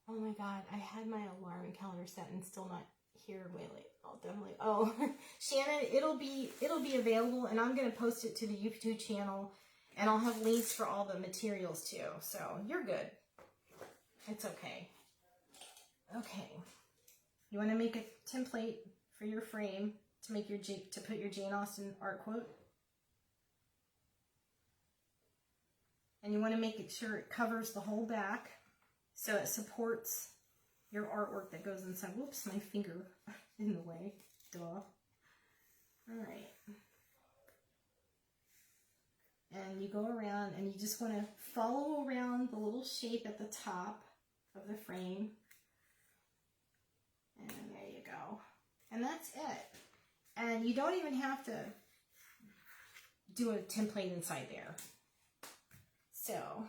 Oh my God, I had my alarm and calendar set and still not here. Wait, I'll definitely, oh, Shannon, it'll be available, and I'm going to post it to the YouTube channel, and I'll have links for all the materials too, so you're good. It's okay. Okay. You want to make a template for your frame to make to put your Jane Austen art quote. And you want to make sure it covers the whole back so it supports your artwork that goes inside. Whoops, my finger in the way. Duh. All right. And you go around and you just want to follow around the little shape at the top of the frame. And there you go. And that's it. And you don't even have to do a template inside there. So,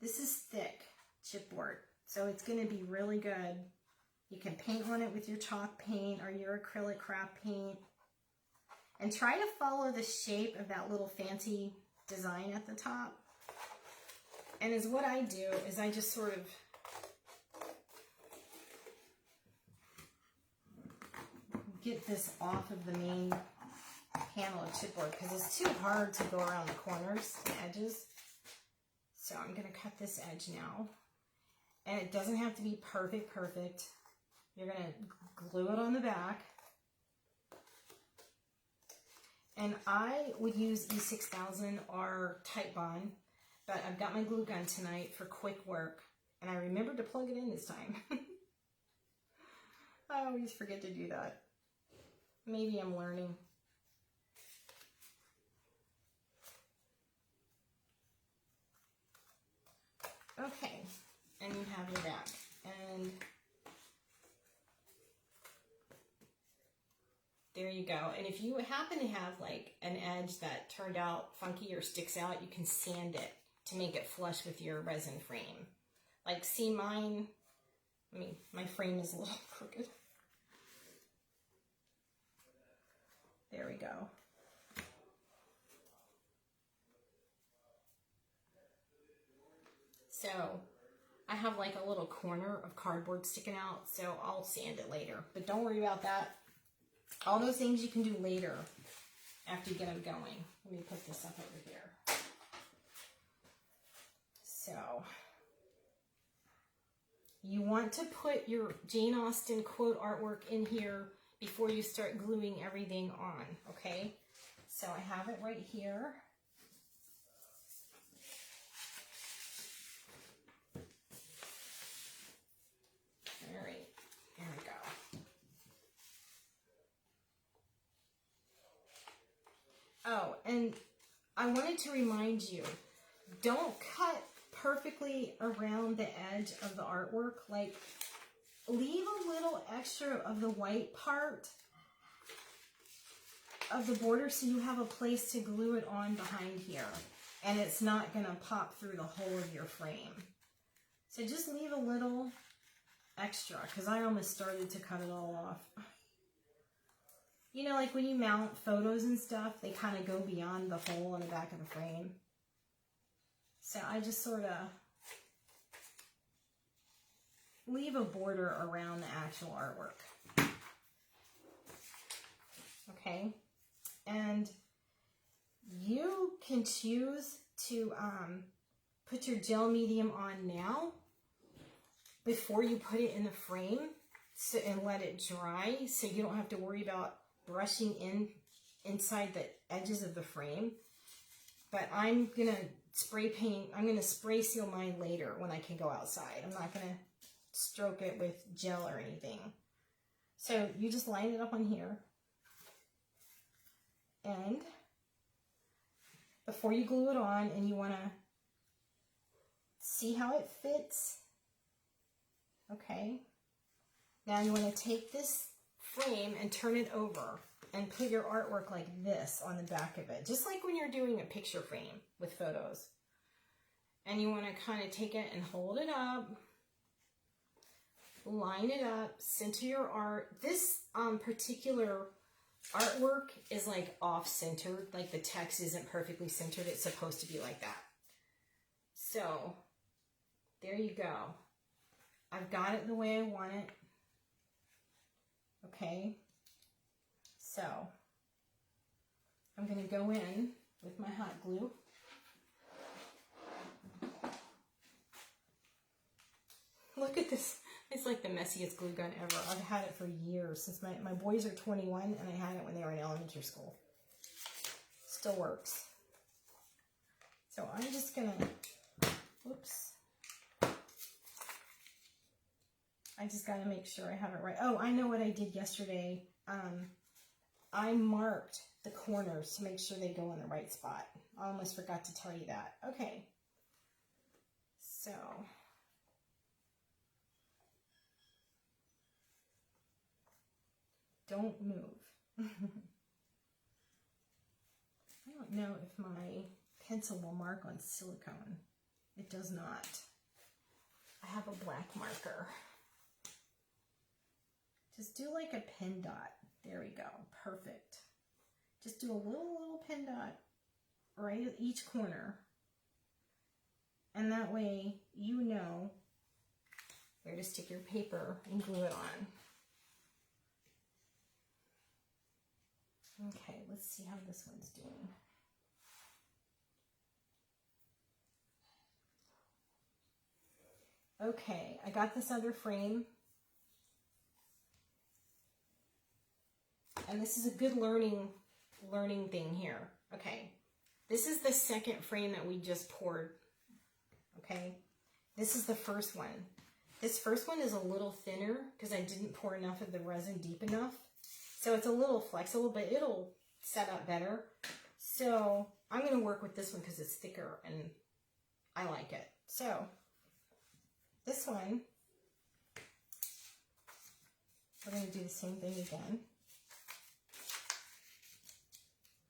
this is thick chipboard, so it's going to be really good. You can paint on it with your chalk paint or your acrylic craft paint. And try to follow the shape of that little fancy design at the top. And is what I do is I just sort of get this off of the main panel of chipboard because it's too hard to go around the corners and edges. So I'm going to cut this edge now. And it doesn't have to be perfect. You're going to glue it on the back. And I would use E6000 or Tight Bond, but I've got my glue gun tonight for quick work. And I remembered to plug it in this time. I always forget to do that. Maybe I'm learning. Okay, and you have your back. And there you go. And if you happen to have like an edge that turned out funky or sticks out, you can sand it to make it flush with your resin frame. Like, see mine, I mean, my frame is a little crooked. There we go. So I have like a little corner of cardboard sticking out, so I'll sand it later. But don't worry about that. All those things you can do later after you get them going. Let me put this up over here. So you want to put your Jane Austen quote artwork in here before you start gluing everything on, okay? So I have it right here. All right, there we go. Oh, and I wanted to remind you, don't cut perfectly around the edge of the artwork. Like, leave a little extra of the white part of the border so you have a place to glue it on behind here. And it's not going to pop through the whole of your frame. So just leave a little extra because I almost started to cut it all off. You know, like when you mount photos and stuff, they kind of go beyond the hole in the back of the frame. So I just sort of leave a border around the actual artwork. Okay, and you can choose to put your gel medium on now before you put it in the frame, so, and let it dry so you don't have to worry about brushing inside the edges of the frame. But I'm going to spray paint, I'm going to spray seal mine later when I can go outside. I'm not going to stroke it with gel or anything. So you just line it up on here. And before you glue it on, and you want to see how it fits. Okay. Now you want to take this frame and turn it over and put your artwork like this on the back of it. Just like when you're doing a picture frame with photos. And you want to kind of take it and hold it up. Line it up. Center your art. This particular artwork is like off-centered, like the text isn't perfectly centered. It's supposed to be like that. So there you go. I've got it the way I want it. Okay, so I'm going to go in with my hot glue. Look at this. It's like the messiest glue gun ever. I've had it for years, since my boys are 21, and I had it when they were in elementary school. Still works. So I'm just going to, whoops. I just got to make sure I have it right. Oh, I know what I did yesterday. I marked the corners to make sure they go in the right spot. I almost forgot to tell you that. Okay. So don't move. I don't know if my pencil will mark on silicone. It does not. I have a black marker. Just do like a pen dot. There we go. Perfect. Just do a little pen dot right at each corner. And that way you know where to stick your paper and glue it on. Okay, let's see how this one's doing. Okay, I got this other frame. And this is a good learning thing here. Okay, this is the second frame that we just poured. Okay, this is the first one. This first one is a little thinner because I didn't pour enough of the resin deep enough. So it's a little flexible, but it'll set up better. So I'm going to work with this one because it's thicker and I like it. So this one, we're going to do the same thing again.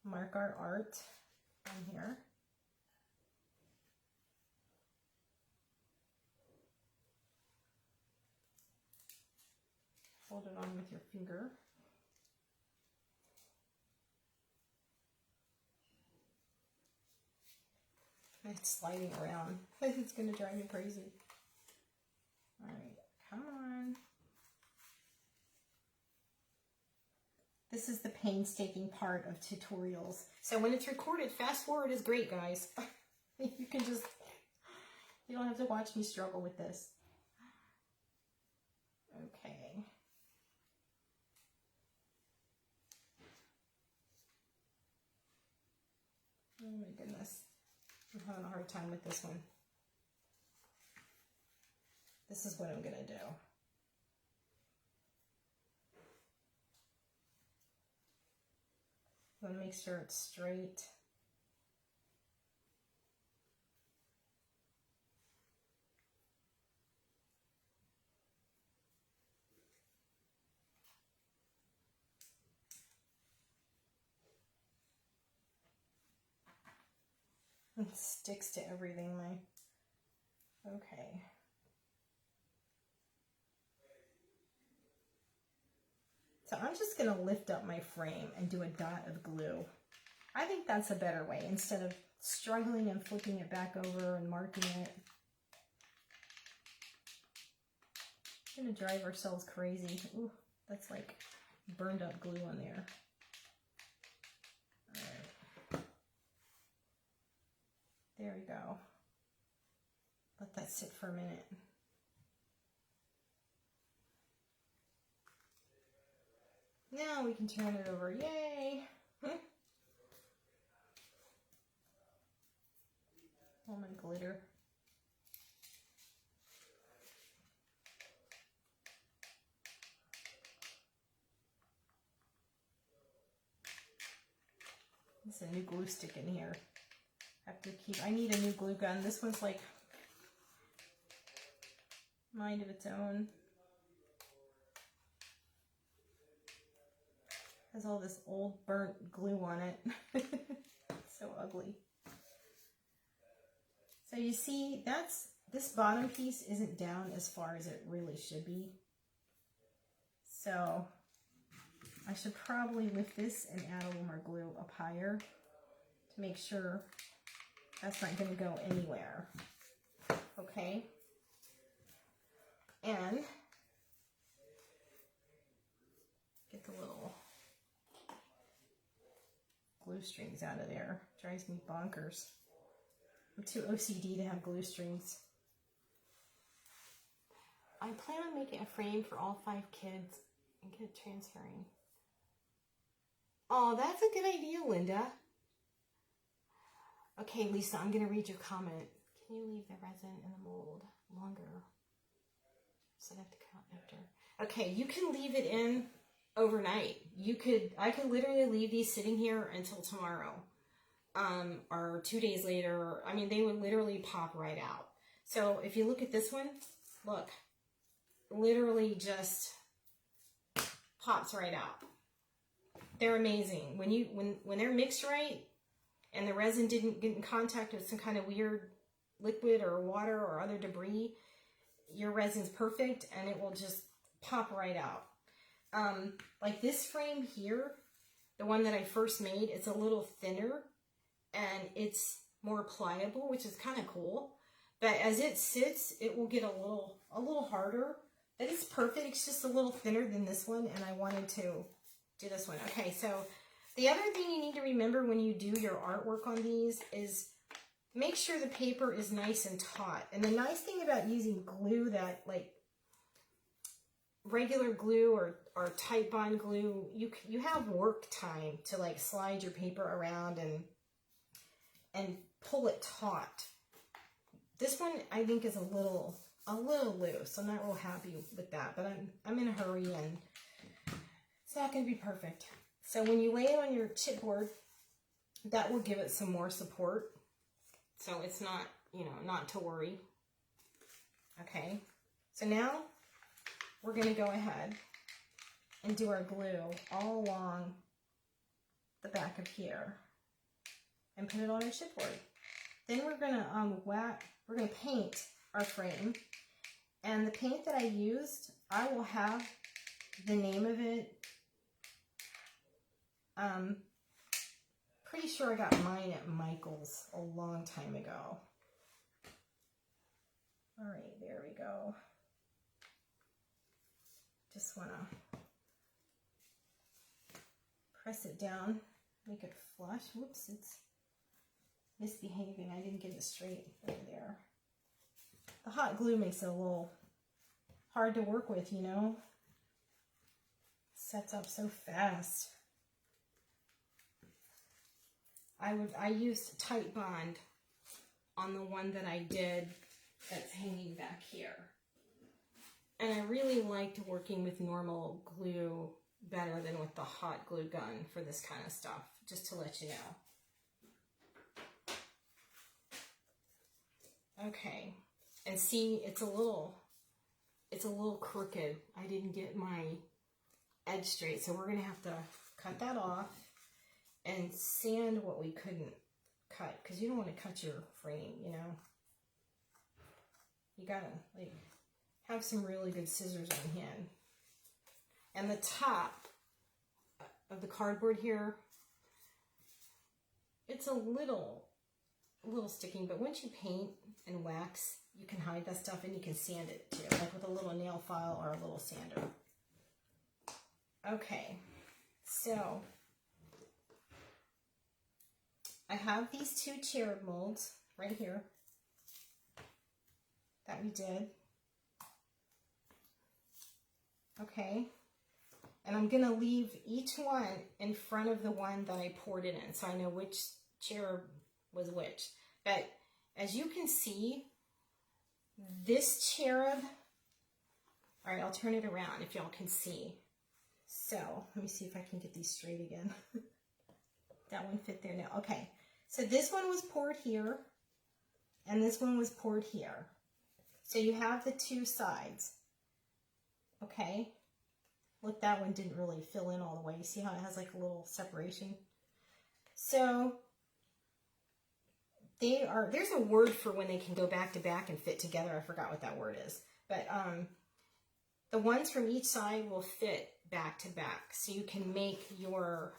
Mark our art on here. Hold it on with your finger. It's sliding around. It's going to drive me crazy. All right, come on. This is the painstaking part of tutorials. So when it's recorded, fast forward is great, guys. You can just, you don't have to watch me struggle with this. Okay. Oh my goodness. I'm having a hard time with this one. This is what I'm going to do. I want to make sure it's straight. It sticks to everything, okay. So I'm just going to lift up my frame and do a dot of glue. I think that's a better way instead of struggling and flipping it back over and marking it. We're going to drive ourselves crazy. Ooh, that's like burned up glue on there. All right. There we go. Let that sit for a minute. Now we can turn it over. Yay! All my glitter. There's a new glue stick in here. I need a new glue gun. This one's like mind of its own. Has all this old burnt glue on it. So ugly. So you see, this bottom piece isn't down as far as it really should be. So I should probably lift this and add a little more glue up higher to make sure that's not going to go anywhere. Okay. And get the little glue strings out of there. Drives me bonkers. I'm too OCD to have glue strings. I plan on making a frame for all 5 kids and get it transferring. Oh, that's a good idea, Linda. Okay, Lisa, I'm going to read your comment. Can you leave the resin in the mold longer? So I have to count after. Okay, you can leave it in overnight. I could literally leave these sitting here until tomorrow. Or 2 days later. I mean, they would literally pop right out. So if you look at this one, look, literally just pops right out. They're amazing. When they're mixed right and the resin didn't get in contact with some kind of weird liquid or water or other debris, your resin's perfect and it will just pop right out. Like this frame here, the one that I first made, it's a little thinner and it's more pliable, which is kind of cool. But as it sits, it will get a little harder. But it's perfect. It's just a little thinner than this one, and I wanted to do this one. Okay, so the other thing you need to remember when you do your artwork on these is make sure the paper is nice and taut. And the nice thing about using glue that, like regular glue or tight bond glue, you have work time to like slide your paper around and pull it taut. This one I think is a little loose. I'm not real happy with that, but I'm in a hurry and it's not going to be perfect. So when you lay it on your chipboard, that will give it some more support. So it's not, not to worry. Okay. So now we're going to go ahead and do our glue all along the back of here and put it on our chipboard. Then we're going to paint our frame. And the paint that I used, I will have the name of it. Pretty sure I got mine at Michael's a long time ago. All right, there we go. Just want to press it down, make it flush. Whoops, it's misbehaving. I didn't get it straight over there. The hot glue makes it a little hard to work with, Sets up so fast. I used tight bond on the one that I did that's hanging back here. And I really liked working with normal glue better than with the hot glue gun for this kind of stuff, just to let you know. Okay. And see, it's a little crooked. I didn't get my edge straight, so we're going to have to cut that off and sand what we couldn't cut, because you don't want to cut your frame, You got to, have some really good scissors on hand. And the top of the cardboard here. It's a little sticking, but once you paint and wax, you can hide that stuff and you can sand it too, like with a little nail file or a little sander. Okay, so I have these two cherub molds right here that we did. Okay, and I'm gonna leave each one in front of the one that I poured it in, so I know which cherub was which. But as you can see, this cherub, all right, I'll turn it around if y'all can see. So let me see if I can get these straight again. That one fit there now. Okay, so this one was poured here, and this one was poured here. So you have the two sides. Okay, look, that one didn't really fill in all the way. You see how it has like a little separation? So there's a word for when they can go back to back and fit together. I forgot what that word is. But the ones from each side will fit back to back. So you can make your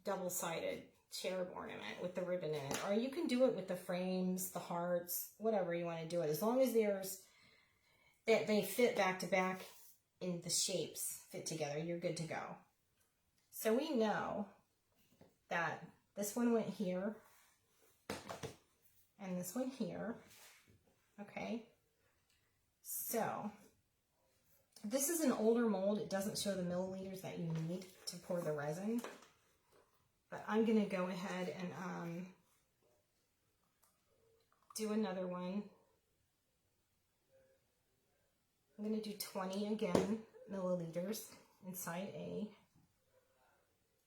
double-sided cherub ornament with the ribbon in it. Or you can do it with the frames, the hearts, whatever you want to do it. As long as they fit back to back in the shapes, fit together, you're good to go. So we know that this one went here and this one here. Okay, so this is an older mold. It doesn't show the milliliters that you need to pour the resin, but I'm gonna go ahead and do another one. I'm going to do 20 again, milliliters inside A.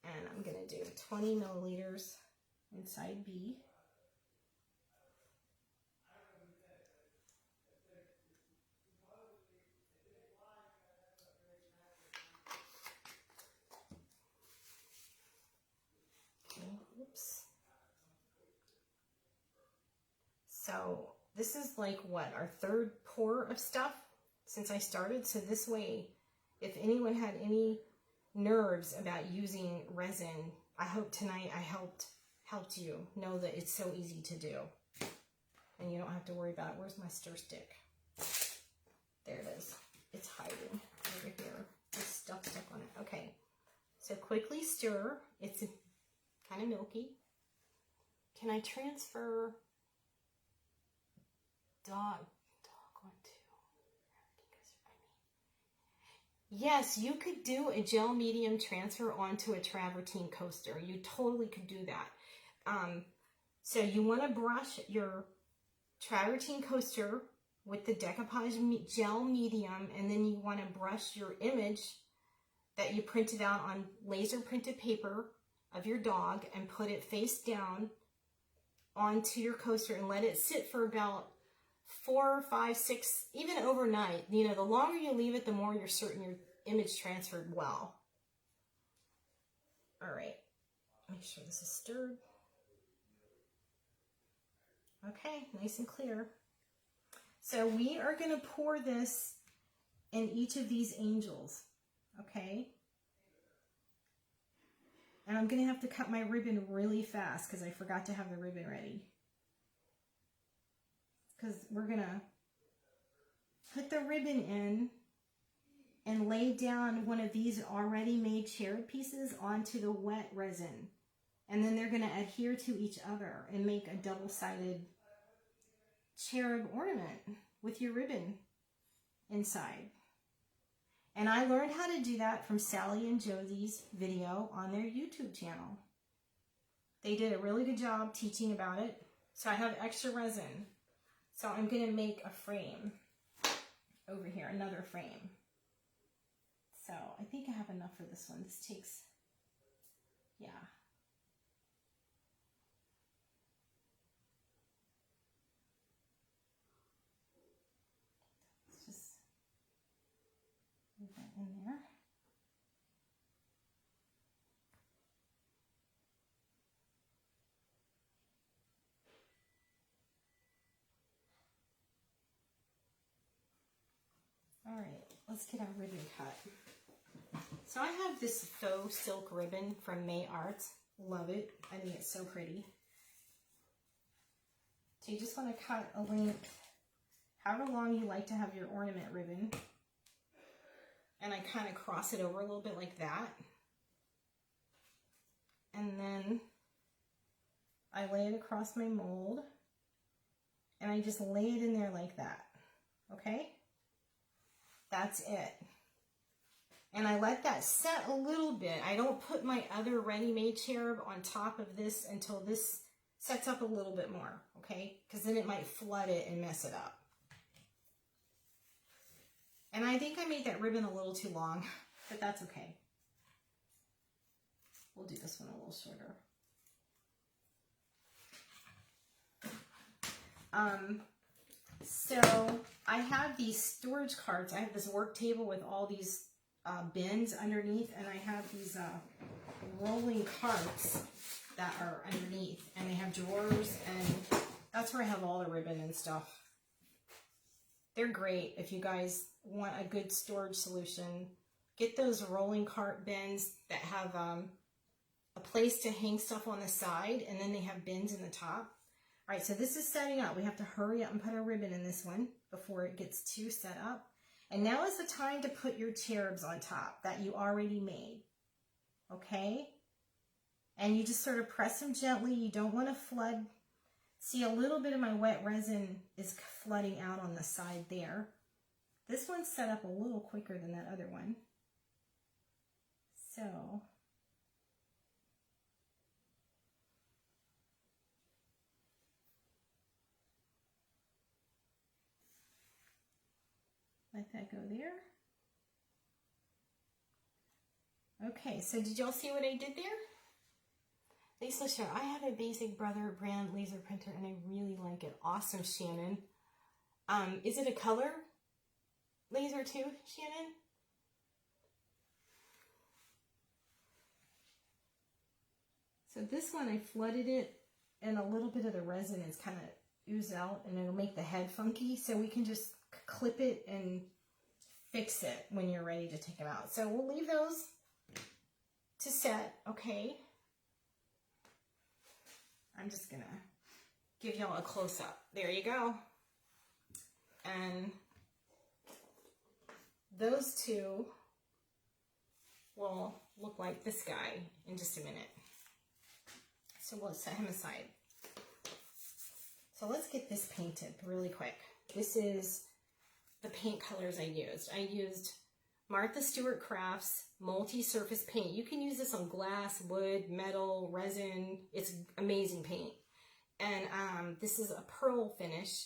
And I'm going to do 20 milliliters inside B. Okay, oops. So this is like what, our third pour of stuff since I started. So this way, if anyone had any nerves about using resin, I hope tonight I helped you know that it's so easy to do. And you don't have to worry about it. Where's my stir stick? There it is. It's hiding over here. There's stuff stuck on it. Okay. So quickly stir. It's kind of milky. Can I transfer dog onto? Yes, you could do a gel medium transfer onto a travertine coaster. You totally could do that. So you want to brush your travertine coaster with the decoupage gel medium, and then you want to brush your image that you printed out on laser printed paper of your dog and put it face down onto your coaster and let it sit for about 4, 5, 6, even overnight. You know, the longer you leave it, the more you're certain your image transferred well. All right, make sure this is stirred. Okay, nice and clear. So we are going to pour this in each of these angels, okay? And I'm going to have to cut my ribbon really fast because I forgot to have the ribbon ready. Because we're going to put the ribbon in and lay down one of these already made cherub pieces onto the wet resin. And then they're going to adhere to each other and make a double-sided cherub ornament with your ribbon inside. And I learned how to do that from Sally and Josie's video on their YouTube channel. They did a really good job teaching about it. So I have extra resin. So I'm going to make a frame over here, another frame. So I think I have enough for this one. This takes, yeah. Let's just move that in there. All right, let's get our ribbon cut. So I have this faux silk ribbon from May Arts. Love it. I think it's so pretty. So you just want to cut a length, however long you like to have your ornament ribbon. And I kind of cross it over a little bit like that. And then I lay it across my mold. And I just lay it in there like that. Okay? That's it. And I let that set a little bit. I don't put my other ready-made cherub on top of this until this sets up a little bit more, okay? Because then it might flood it and mess it up. And I think I made that ribbon a little too long, but that's okay. We'll do this one a little shorter. So I have these storage carts. I have this work table with all these bins underneath, and I have these rolling carts that are underneath, and they have drawers, and that's where I have all the ribbon and stuff. They're great if you guys want a good storage solution. Get those rolling cart bins that have a place to hang stuff on the side, and then they have bins in the top. All right, so this is setting up. We have to hurry up and put our ribbon in this one before it gets too set up. And now is the time to put your cherubs on top that you already made, okay? And you just sort of press them gently. You don't want to flood. See, a little bit of my wet resin is flooding out on the side there. This one's set up a little quicker than that other one. So, let that go there. Okay, so did y'all see what I did there? Lisa Shaw, I have a Basic Brother brand laser printer and I really like it. Awesome, Shannon. Is it a color laser too, Shannon? So this one I flooded it and a little bit of the resin is kind of oozed out and it'll make the head funky. So we can just clip it and fix it when you're ready to take them out. So we'll leave those to set, okay? I'm just gonna give y'all a close-up. There you go. And those two will look like this guy in just a minute. So we'll set him aside. So let's get this painted really quick. This is the paint colors I used. I used Martha Stewart Crafts multi-surface paint. You can use this on glass, wood, metal, resin. It's amazing paint. And this is a pearl finish.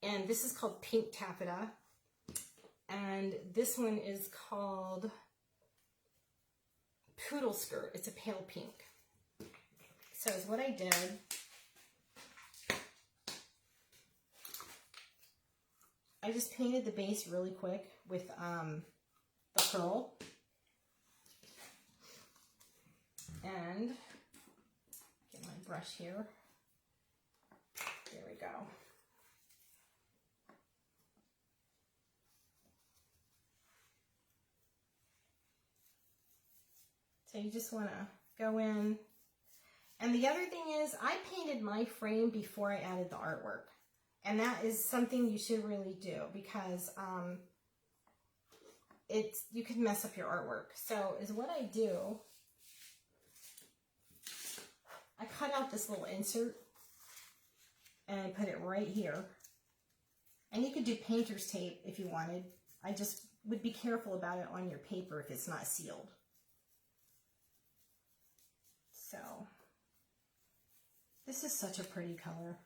And this is called Pink Taffeta. And this one is called Poodle Skirt. It's a pale pink. So is what I did. I just painted the base really quick with the pearl. And get my brush here. There we go. So you just want to go in. And the other thing is, I painted my frame before I added the artwork. And that is something you should really do because you could mess up your artwork. So is what I do, I cut out this little insert and I put it right here. And you could do painter's tape if you wanted. I just would be careful about it on your paper if it's not sealed. So, this is such a pretty color.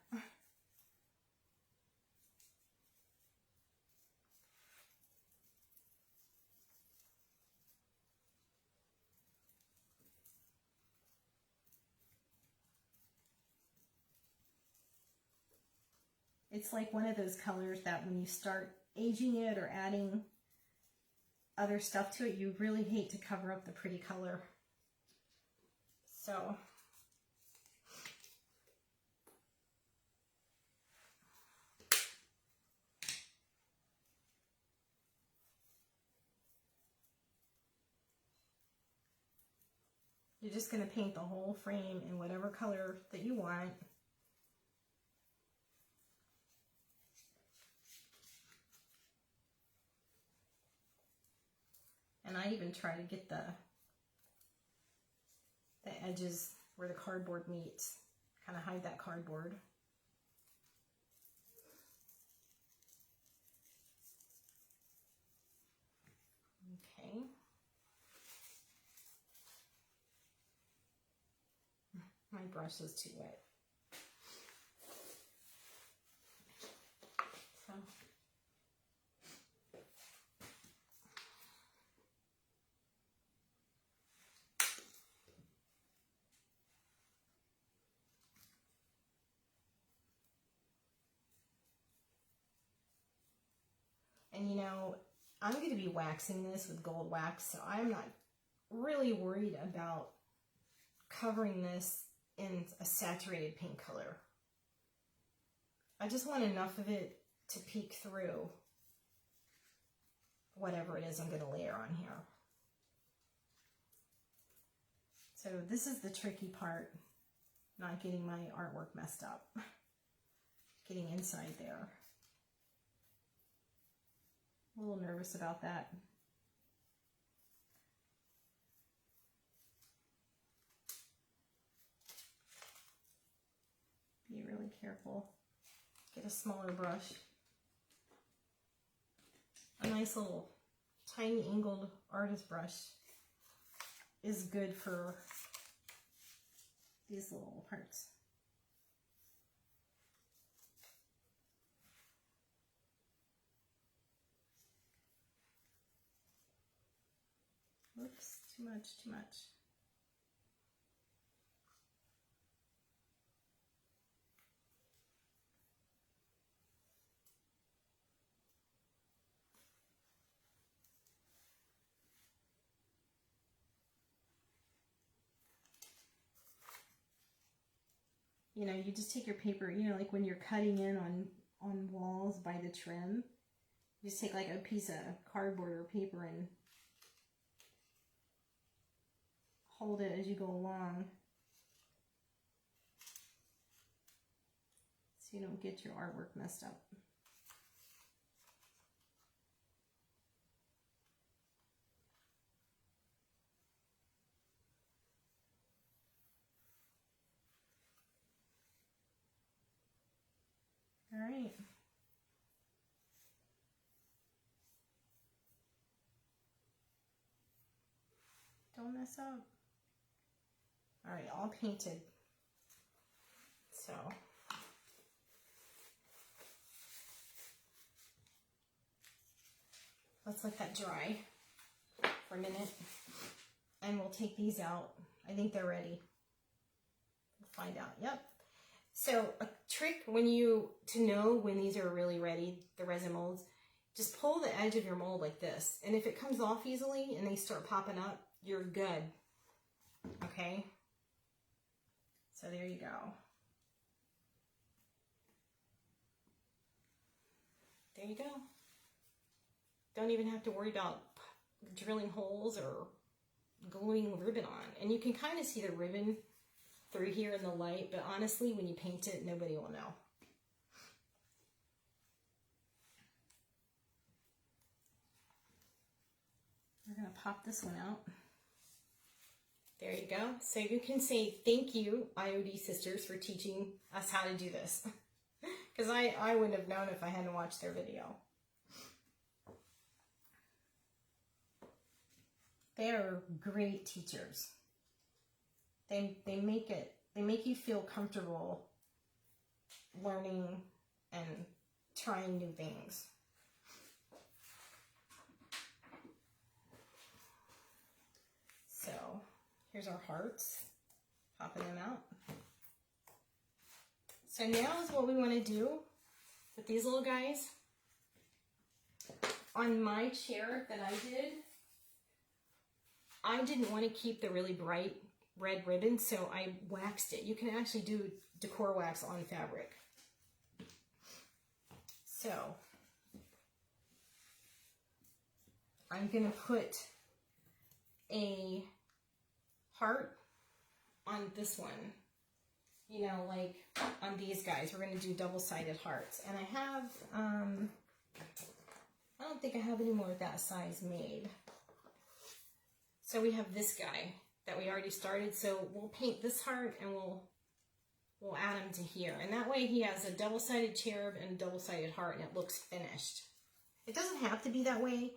It's like one of those colors that when you start aging it or adding other stuff to it, you really hate to cover up the pretty color. So, You're just going to paint the whole frame in whatever color that you want. And I even try to get the edges where the cardboard meets, kind of hide that cardboard. Okay. My brush is too wet. So. And you know, I'm going to be waxing this with gold wax, so I'm not really worried about covering this in a saturated pink color. I just want enough of it to peek through whatever it is I'm going to layer on here. So this is the tricky part, not getting my artwork messed up, getting inside there. A little nervous about that. Be really careful. Get a smaller brush. A nice little tiny angled artist brush is good for these little parts. Whoops, too much, too much. You know, you just take your paper, you know, like when you're cutting in on walls by the trim, you just take like a piece of cardboard or paper and hold it as you go along so you don't get your artwork messed up. All right. Don't mess up. All right, all painted. So let's let that dry for a minute and we'll take these out. I think they're ready. We'll find out. Yep. So a trick to know when these are really ready, the resin molds, just pull the edge of your mold like this. And if it comes off easily and they start popping up, you're good. Okay? So there you go. There you go. Don't even have to worry about drilling holes or gluing ribbon on. And you can kind of see the ribbon through here in the light, but honestly, when you paint it, nobody will know. We're going to pop this one out. There you go. So you can say thank you, IOD sisters, for teaching us how to do this. Because I wouldn't have known if I hadn't watched their video. They are great teachers. They make you feel comfortable learning and trying new things. So here's our hearts, popping them out. So now is what we want to do with these little guys. On my chair that I didn't want to keep the really bright red ribbon, so I waxed it. You can actually do decor wax on fabric. So I'm going to put a heart on this one, you know, like on these guys, we're going to do double-sided hearts. And I have, I don't think I have any more of that size made. So we have this guy that we already started. So we'll paint this heart and we'll add him to here. And that way he has a double-sided cherub and a double-sided heart and it looks finished. It doesn't have to be that way,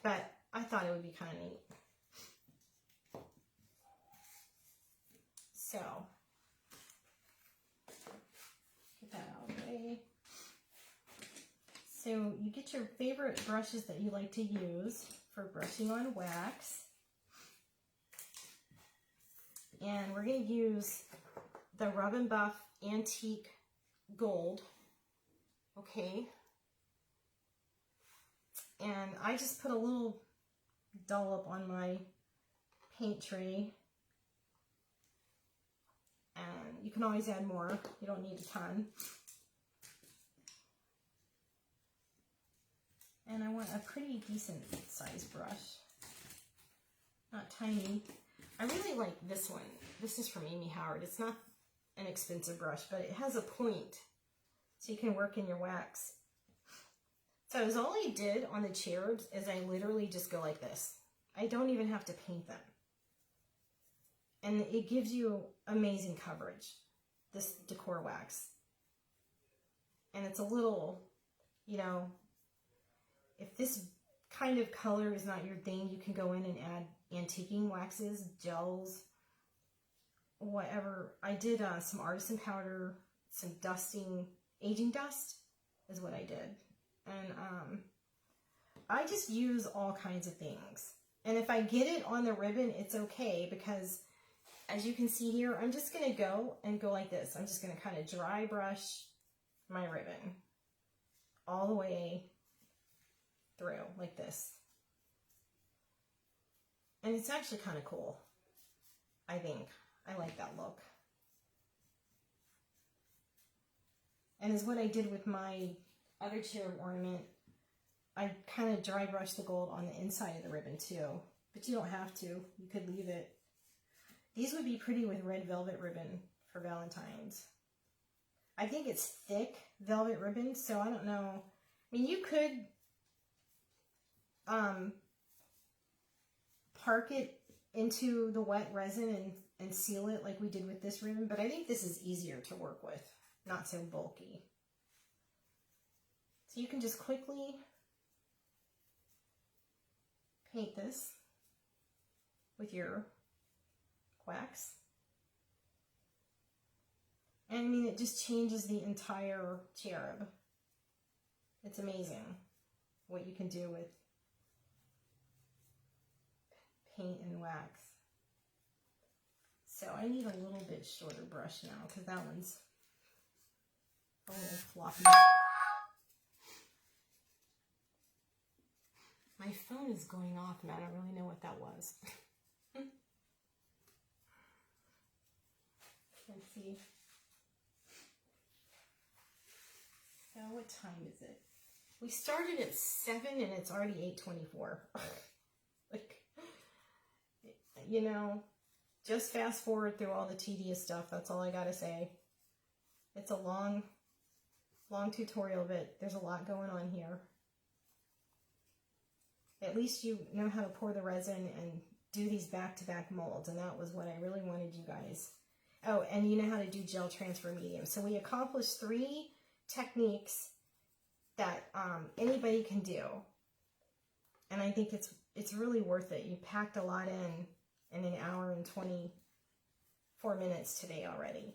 but I thought it would be kind of neat. So, get that out of the way. So you get your favorite brushes that you like to use for brushing on wax. And we're going to use the Rub and Buff Antique Gold. Okay. And I just put a little dollop on my paint tray. And you can always add more. You don't need a ton. And I want a pretty decent sized brush. Not tiny. I really like this one. This is from Amy Howard. It's not an expensive brush, but it has a point. So you can work in your wax. So as all I did on the cherubs is I literally just go like this. I don't even have to paint them. And it gives you amazing coverage, this decor wax. And it's a little, you know, if this kind of color is not your thing, you can go in and add antiquing waxes, gels, whatever. I did some artisan powder, some dusting, aging dust is what I did. And I just use all kinds of things. And if I get it on the ribbon, it's okay because as you can see here, I'm just going to go like this. I'm just going to kind of dry brush my ribbon all the way through like this. And it's actually kind of cool, I think. I like that look. And as what I did with my other cherub ornament, I kind of dry brushed the gold on the inside of the ribbon too. But you don't have to. You could leave it. These would be pretty with red velvet ribbon for Valentine's. I think it's thick velvet ribbon, so I don't know. I mean, you could park it into the wet resin and seal it like we did with this ribbon, but I think this is easier to work with, not so bulky. So you can just quickly paint this with your wax. And I mean, it just changes the entire cherub. It's amazing what you can do with paint and wax. So I need a little bit shorter brush now because that one's a little floppy. My phone is going off and I don't really know what that was. Let's see. So what time is it? We started at 7 and it's already 8:24. Like, you know, just fast forward through all the tedious stuff. That's all I gotta say. It's a long tutorial, but there's a lot going on here. At least you know how to pour the resin and do these back-to-back molds, and that was what I really wanted you guys. Oh, and you know how to do gel transfer medium. So we accomplished 3 techniques that anybody can do, and I think it's really worth it. You packed a lot in an hour and 24 minutes today already.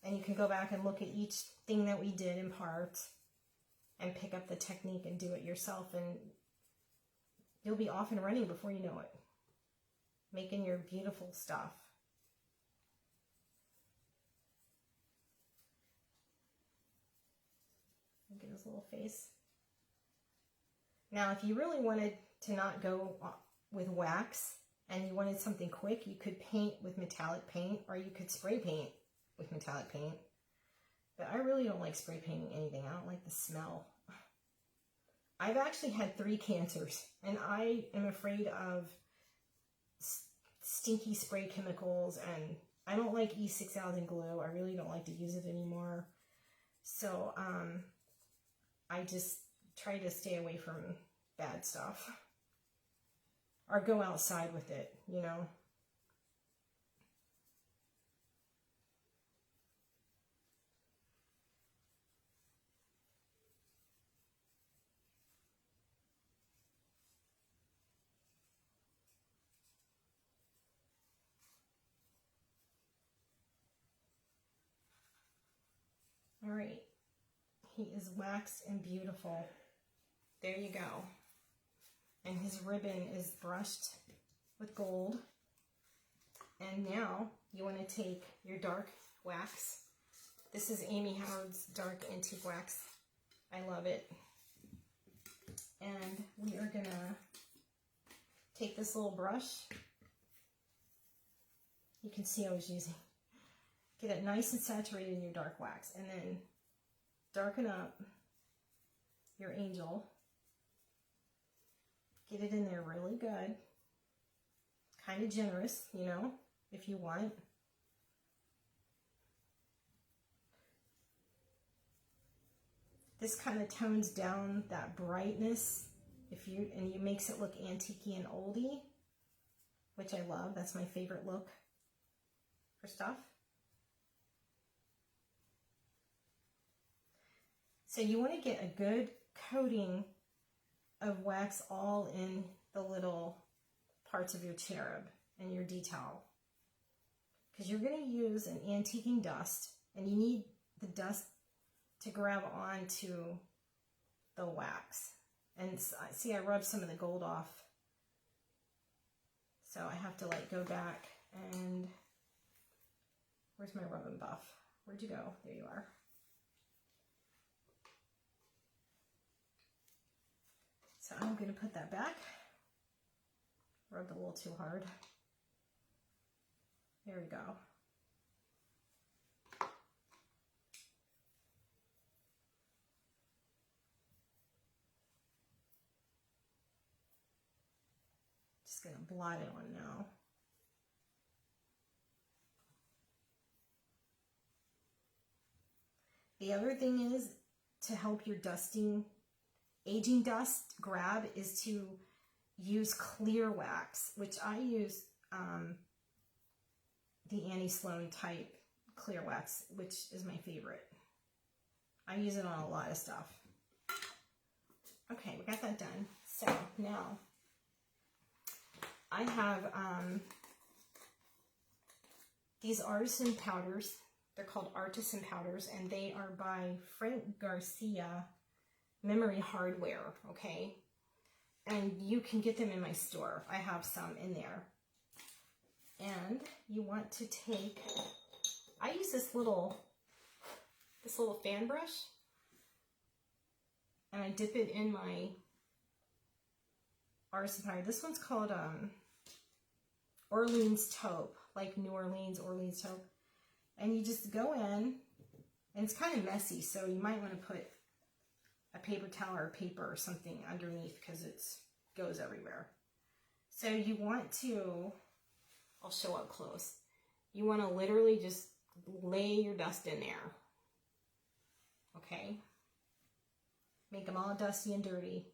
And you can go back and look at each thing that we did in parts and pick up the technique and do it yourself, and you'll be off and running before you know it, making your beautiful stuff. Look at his little face. Now, if you really wanted to not go with wax and you wanted something quick, you could paint with metallic paint, or you could spray paint with metallic paint. But I really don't like spray painting anything. I don't like the smell. I've actually had 3 cancers, and I am afraid of stinky spray chemicals, and I don't like E6000 glue. I really don't like to use it anymore. So I just try to stay away from bad stuff. Or go outside with it, you know. All right, he is waxed and beautiful. There you go. And his ribbon is brushed with gold. And now you want to take your dark wax. This is Amy Howard's dark antique wax. I love it. And we are going to take this little brush. You can see I was using. Get it nice and saturated in your dark wax. And then darken up your angel. Get it in there really good. Kind of generous, you know, if you want. This kind of tones down that brightness and you makes it look antique-y and oldie, which I love. That's my favorite look for stuff. So you want to get a good coating of wax all in the little parts of your cherub and your detail, because you're going to use an antiquing dust, and you need the dust to grab onto the wax. And see, I rubbed some of the gold off, so I have to like go back and where's my rub and buff? Where'd you go? There you are. So I'm going to put that back. Rubbed a little too hard. There we go. Just going to blot it on now. The other thing is to help your aging dust grab is to use clear wax, which I use the Annie Sloan type clear wax, which is my favorite. I use it on a lot of stuff. Okay, we got that done. So now I have these Artisan Powders. They're called Artisan Powders, and they are by Frank Garcia Memory Hardware, okay? And you can get them in my store. I have some in there. And you want to take, I use this little fan brush, and I dip it in my Artisan Powder. This one's called Orleans Taupe, like New Orleans, Orleans Taupe. And you just go in, and it's kind of messy, so you might want to put a paper towel or paper or something underneath, because it goes everywhere. So you want to, I'll show up close. You want to literally just lay your dust in there. Okay? Make them all dusty and dirty.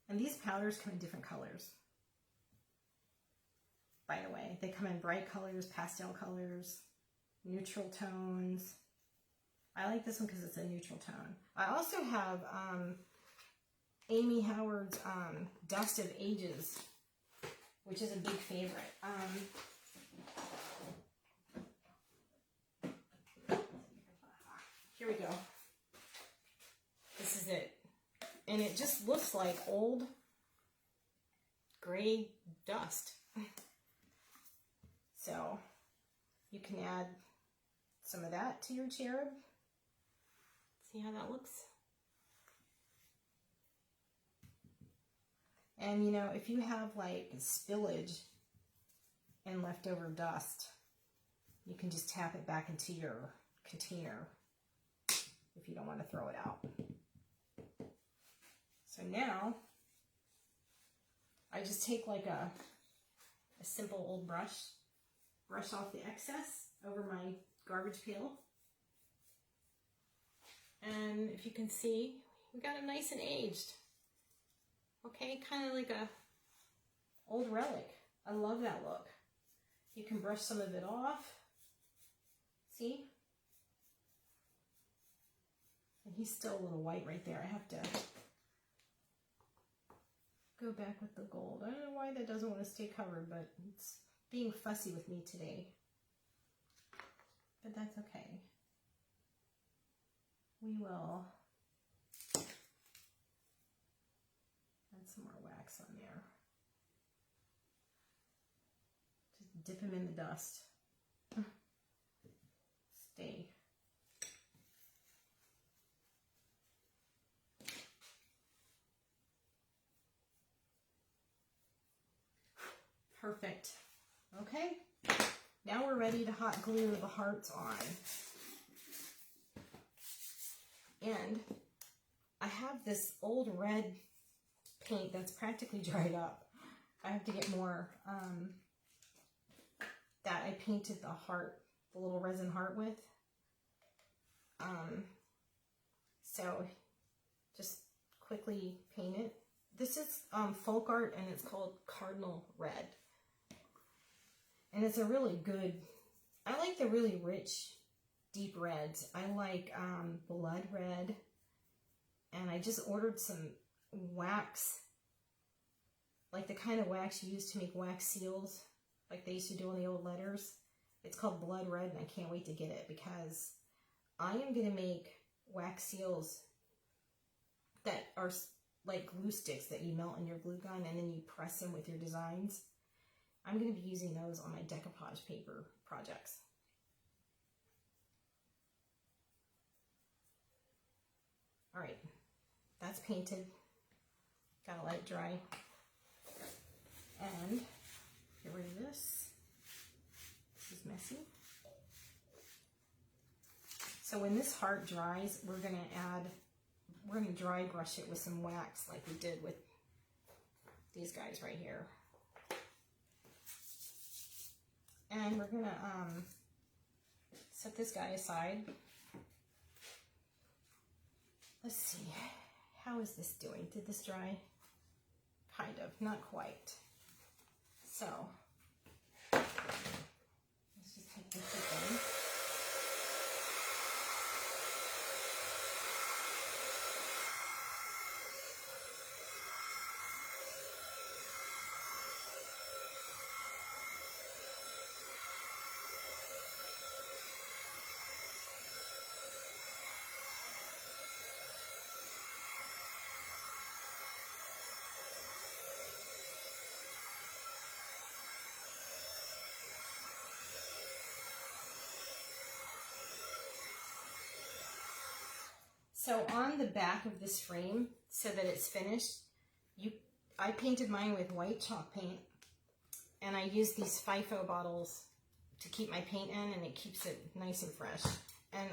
And these powders come in different colors. By the way, they come in bright colors, pastel colors, neutral tones. I like this one because it's a neutral tone. I also have Amy Howard's Dust of Ages, which is a big favorite. Here we go. This is it. And it just looks like old gray dust. So you can add some of that to your cherub. See how that looks? And you know, if you have like spillage and leftover dust, you can just tap it back into your container if you don't want to throw it out. So now I just take like a a simple old brush. Brush off the excess over my garbage pail. And if you can see, we got them nice and aged. Okay, kind of like a old relic. I love that look. You can brush some of it off. See? And he's still a little white right there. I have to go back with the gold. I don't know why that doesn't want to stay covered, but it's being fussy with me today. But that's okay. We will add some more wax on there. Just dip him in the dust. Stay. Perfect. Okay, now we're ready to hot glue the hearts on. And I have this old red paint that's practically dried up. I have to get more that I painted the heart, the little resin heart with. So just quickly paint it. This is folk art and it's called Cardinal Red. And it's a really good, I like the really rich, deep reds. I like blood red. And I just ordered some wax, like the kind of wax you use to make wax seals, like they used to do on the old letters. It's called blood red, and I can't wait to get it because I am going to make wax seals that are like glue sticks that you melt in your glue gun and then you press them with your designs. I'm going to be using those on my decoupage paper projects. All right, that's painted. Gotta let it dry. And get rid of this. This is messy. So when this heart dries, we're going to dry brush it with some wax like we did with these guys right here. And we're going to set this guy aside. Let's see, how is this doing? Did this dry? Kind of, not quite. So, let's just take this again. So on the back of this frame, so that it's finished, I painted mine with white chalk paint, and I used these FIFO bottles to keep my paint in, and it keeps it nice and fresh. And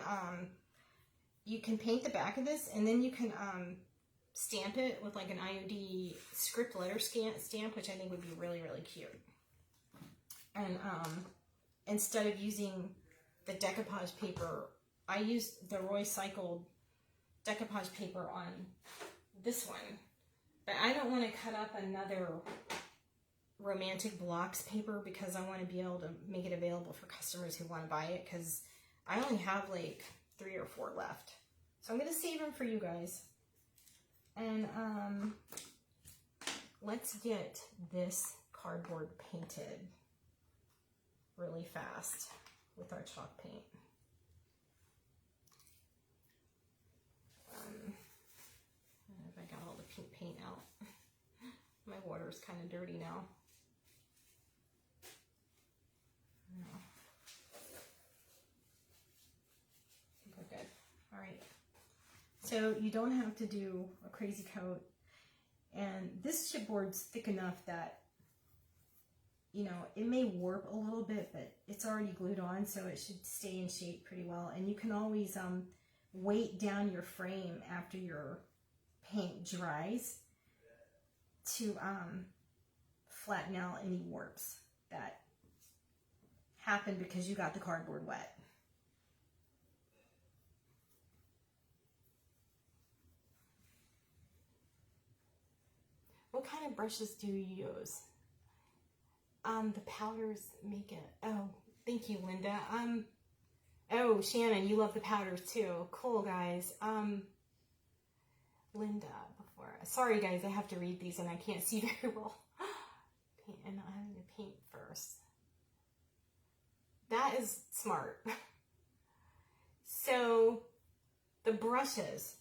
you can paint the back of this, and then you can stamp it with like an IOD script letter stamp, which I think would be really, really cute. And instead of using the decoupage paper, I used the recycled decoupage paper on this one, but I don't want to cut up another romantic blocks paper because I want to be able to make it available for customers who want to buy it, because I only have like 3 or 4 left. So I'm going to save them for you guys. And let's get this cardboard painted really fast with our chalk paint. I got all the pink paint out. My water's kind of dirty now. No. I think we're good. All right. So you don't have to do a crazy coat. And this chipboard's thick enough that, you know, it may warp a little bit, but it's already glued on, so it should stay in shape pretty well. And you can always weight down your frame after your paint dries to flatten out any warps. that happened because you got the cardboard wet. What kind of brushes do you use? The powders make it. Oh, thank you, Linda. Oh, Shannon, you love the powders too. Cool, guys. Linda, before. Sorry, guys, I have to read these and I can't see very well. Paint, and I'm going to paint first. That is smart. So, the brushes.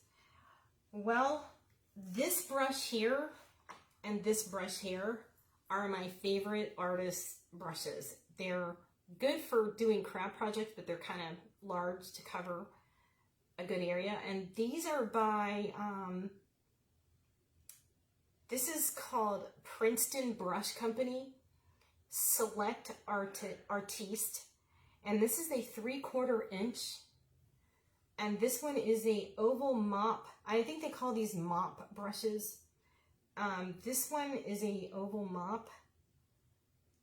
Well, this brush here and this brush here are my favorite artist brushes. They're good for doing craft projects, but they're kind of large to cover a good area. And these are by, this is called Princeton Brush Company, Select Artiste. And this is a 3/4 inch. And this one is a oval mop. I think they call these mop brushes. This one is a oval mop,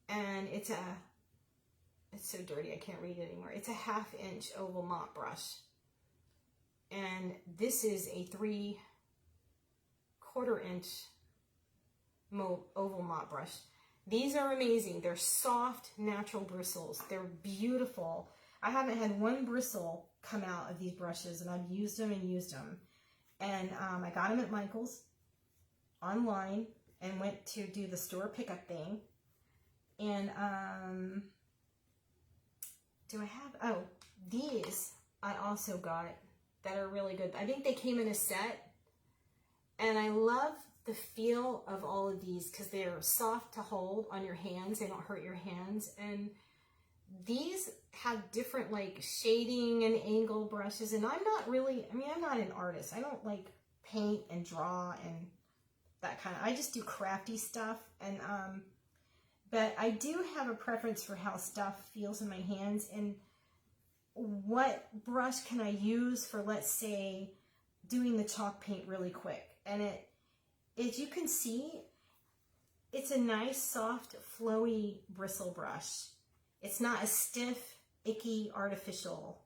and it's so dirty I can't read it anymore. It's a 1/2 inch oval mop brush, and this is a 3/4 inch oval mop brush. These are amazing. They're soft, natural bristles. They're beautiful. I haven't had one bristle come out of these brushes, and I've used them and used them. And I got them at Michael's online and went to do the store pickup thing. And do I have, oh, these I also got that are really good. I think they came in a set, and I love the feel of all of these because they're soft to hold on your hands. They don't hurt your hands. And these have different like shading and angle brushes, and I'm not really, I mean, I'm not an artist. I don't like paint and draw and that kind of, I just do crafty stuff. And but I do have a preference for how stuff feels in my hands and what brush can I use for, let's say, doing the chalk paint really quick. And as you can see, it's a nice, soft, flowy bristle brush. It's not a stiff, icky, artificial.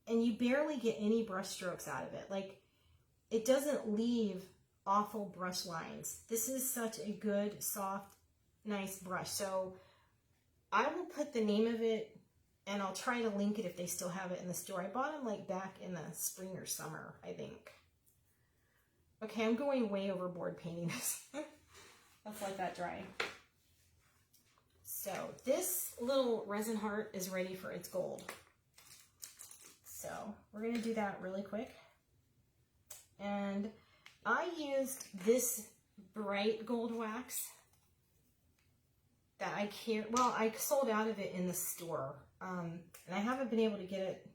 And you barely get any brush strokes out of it. Like, it doesn't leave awful brush lines. This is such a good, soft, nice brush. So I will put the name of it, and I'll try to link it if they still have it in the store. I bought them like back in the spring or summer, I think. Okay, I'm going way overboard painting this. Let's let that dry. So this little resin heart is ready for its gold. So we're going to do that really quick. And I used this bright gold wax that I can't, well, I sold out of it in the store. And I haven't been able to get it.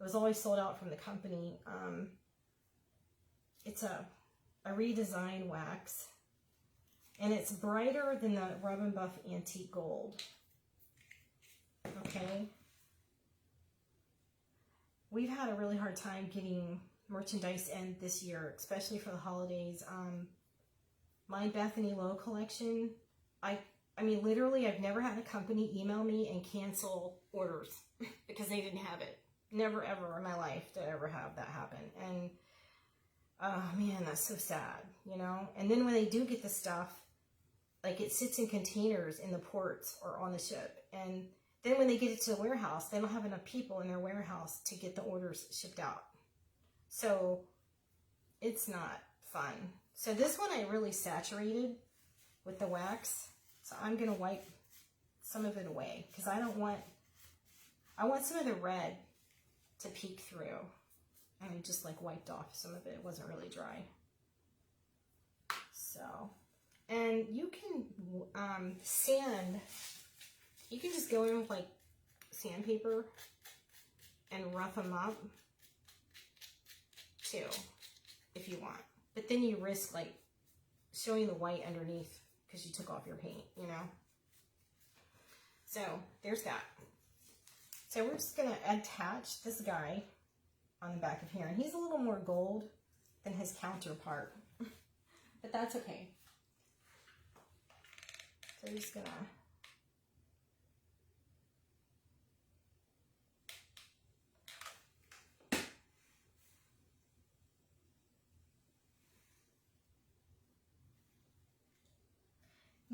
It was always sold out from the company. It's a redesigned wax. And it's brighter than the Rub and Buff Antique Gold. Okay. We've had a really hard time getting merchandise in this year, especially for the holidays. My Bethany Low collection, I mean, literally, I've never had a company email me and cancel orders because they didn't have it. Never, ever in my life did I ever have that happen. And, oh, man, that's so sad, you know? And then when they do get the stuff, like, it sits in containers in the ports or on the ship. And then when they get it to the warehouse, they don't have enough people in their warehouse to get the orders shipped out. So it's not fun. So this one I really saturated with the wax. So I'm going to wipe some of it away because I want some of the red to peek through. And I just like wiped off some of it. It wasn't really dry. So, and you can sand, you can just go in with like sandpaper and rough them up too, if you want. But then you risk like showing the white underneath because you took off your paint, you know. So there's that. So we're just gonna attach this guy on the back of here, and he's a little more gold than his counterpart, but that's okay. So I'm just gonna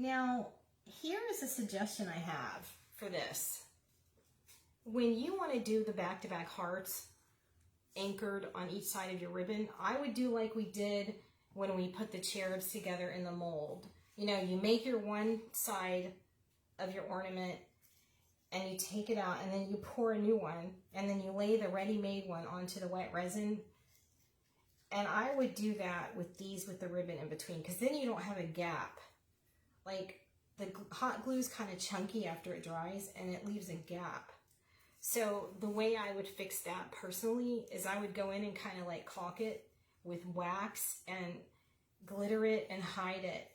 Now, here is a suggestion I have for this. When you want to do the back-to-back hearts anchored on each side of your ribbon, I would do like we did when we put the cherubs together in the mold. You know, you make your one side of your ornament and you take it out and then you pour a new one and then you lay the ready-made one onto the wet resin. And I would do that with these with the ribbon in between, because then you don't have a gap. Like, the hot glue is kind of chunky after it dries and it leaves a gap. So the way I would fix that personally is I would go in and kind of like caulk it with wax and glitter it and hide it.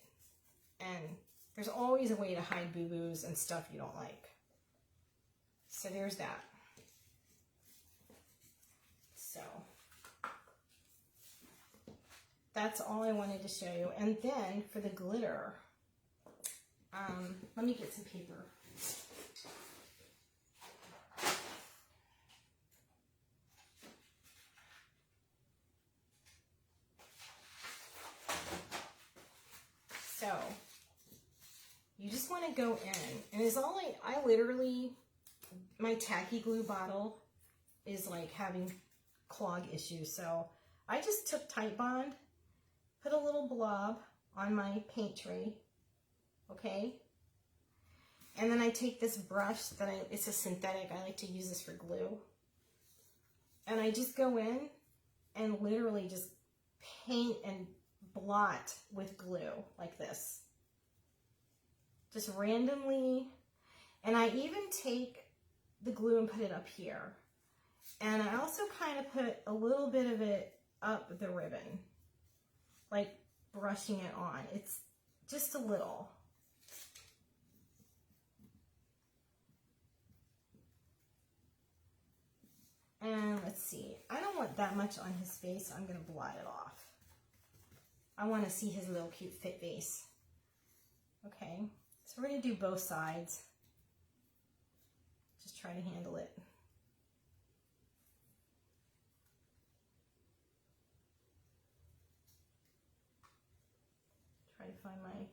And there's always a way to hide boo-boos and stuff you don't like. So there's that. So that's all I wanted to show you. And then for the glitter, let me get some paper. So you just want to go in, and it's all like, I literally, my tacky glue bottle is like having clog issues. So I just took Titebond, put a little blob on my paint tray, okay? And then I take this brush that it's a synthetic, I like to use this for glue. And I just go in and literally just paint and blot with glue like this. Just randomly. And I even take the glue and put it up here. And I also kind of put a little bit of it up the ribbon, like brushing it on. It's just a little. And let's see, I don't want that much on his face, so I'm going to blot it off. I want to see his little cute fit face. Okay, so we're going to do both sides. Just try to handle it. Try to find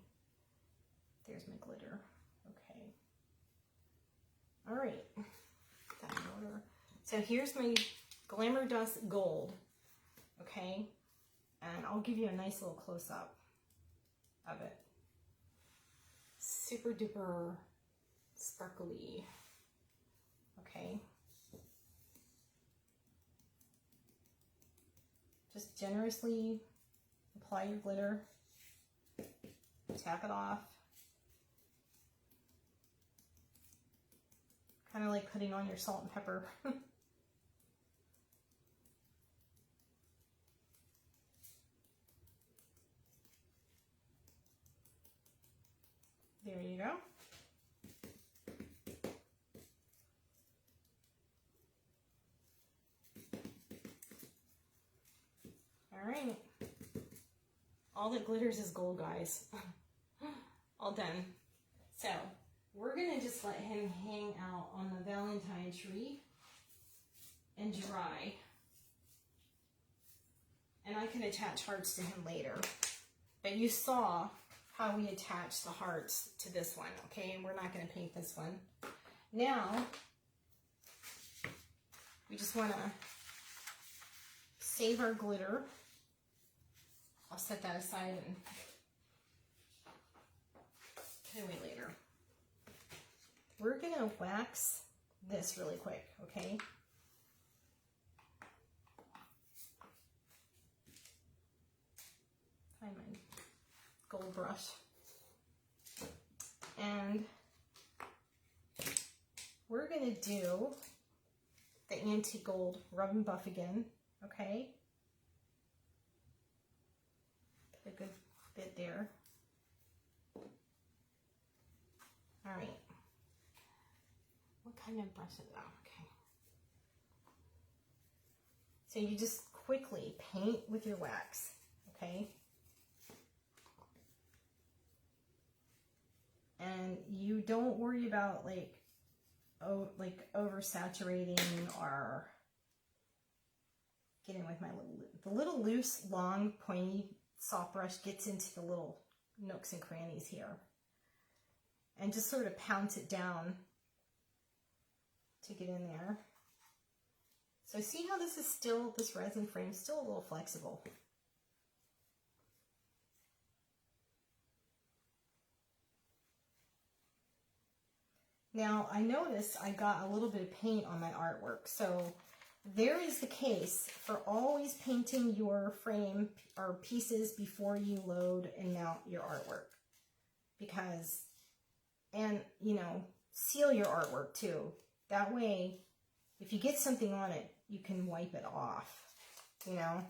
there's my glitter. Okay. All right. That in order. So here's my Glamour Dust Gold. Okay. And I'll give you a nice little close-up of it. Super duper sparkly. Okay. Just generously apply your glitter. Tap it off. Kind of like putting on your salt and pepper. There you go. All right. All that glitters is gold, guys. All done. So we're gonna just let him hang out on the Valentine tree and dry. And I can attach hearts to him later. But you saw how we attach the hearts to this one, okay? And we're not gonna paint this one. Now, we just wanna save our glitter. I'll set that aside and put it away later. We're gonna wax this really quick, okay? Find my gold brush. And we're gonna do the antique gold rub and buff again, okay? Put a good bit there. All right. What kind of brush is that? Okay. So you just quickly paint with your wax, okay? And you don't worry about like oversaturating or getting with the little loose, long, pointy, soft brush gets into the little nooks and crannies here. and just sort of pounce it down to get in there. So see how this is still, this resin frame is still a little flexible. Now I noticed I got a little bit of paint on my artwork, so there is the case for always painting your frame or pieces before you load and mount your artwork. Because, and you know, seal your artwork too. That way, if you get something on it, you can wipe it off, you know.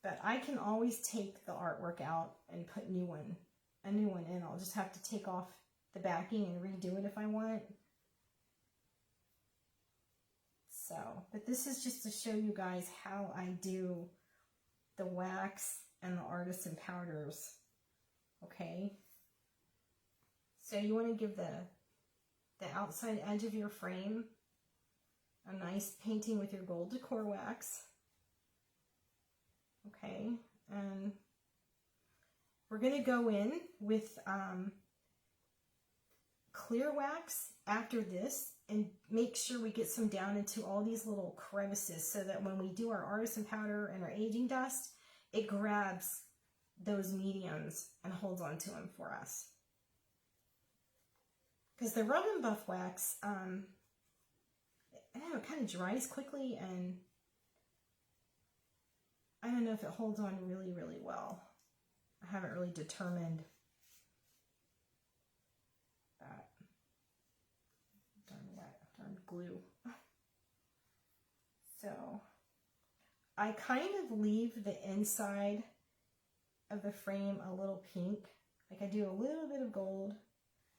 But I can always take the artwork out and put a new one in. I'll just have to take off the backing and redo it if I want. So, but this is just to show you guys how I do the wax and the Artisan Powders, okay? So you want to give the outside edge of your frame a nice painting with your gold decor wax, okay? And we're going to go in with clear wax after this and make sure we get some down into all these little crevices so that when we do our Artisan Powder and our aging dust, it grabs those mediums and holds on to them for us. Because the rub and buff wax, I don't know, it kind of dries quickly, and I don't know if it holds on really, really well. I haven't really determined that. Darn glue. So I kind of leave the inside of the frame a little pink. Like I do a little bit of gold,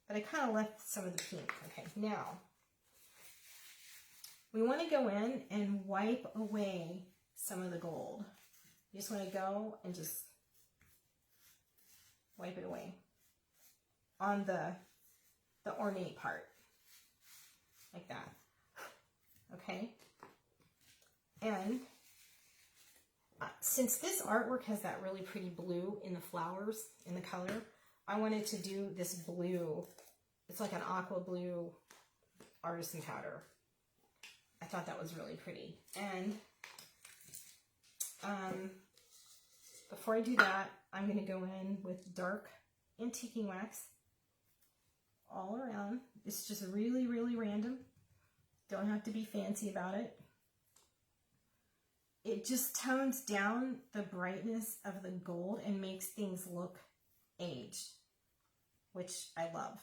but I kind of left some of the pink. Okay, now we want to go in and wipe away some of the gold. You just want to go and just wipe it away on the ornate part, like that. Okay, and since this artwork has that really pretty blue in the flowers, in the color, I wanted to do this blue. It's like an aqua blue Artisan Powder. I thought that was really pretty. And before I do that, I'm going to go in with dark antiquing wax all around. It's just really, really random. Don't have to be fancy about it. It just tones down the brightness of the gold and makes things look aged, which I love.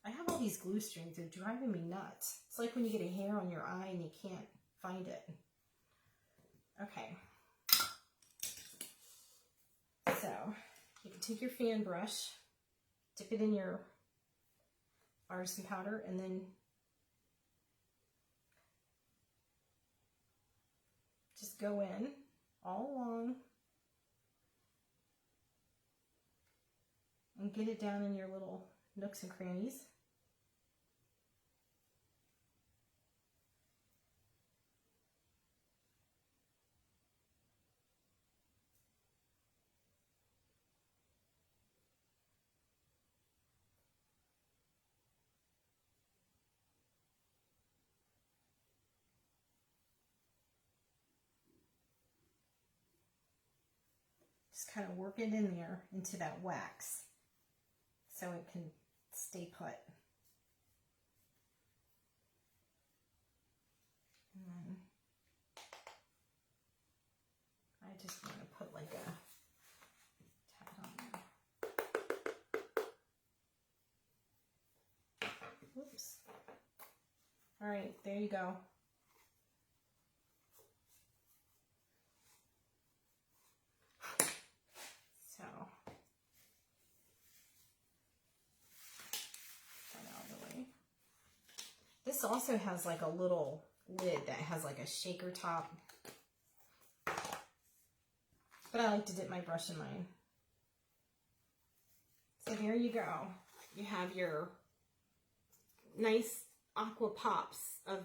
I have all these glue strings. They're driving me nuts. It's like when you get a hair on your eye and you can't find it. Okay. So, you can take your fan brush, dip it in your Artisan Powder, and then just go in all along and get it down in your little nooks and crannies. Just kind of work it in there into that wax so it can stay put. And then I just want to put like a tab on there. Whoops. All right, there you go. This also has like a little lid that has like a shaker top. But I like to dip my brush in mine. So there you go. You have your nice aqua pops of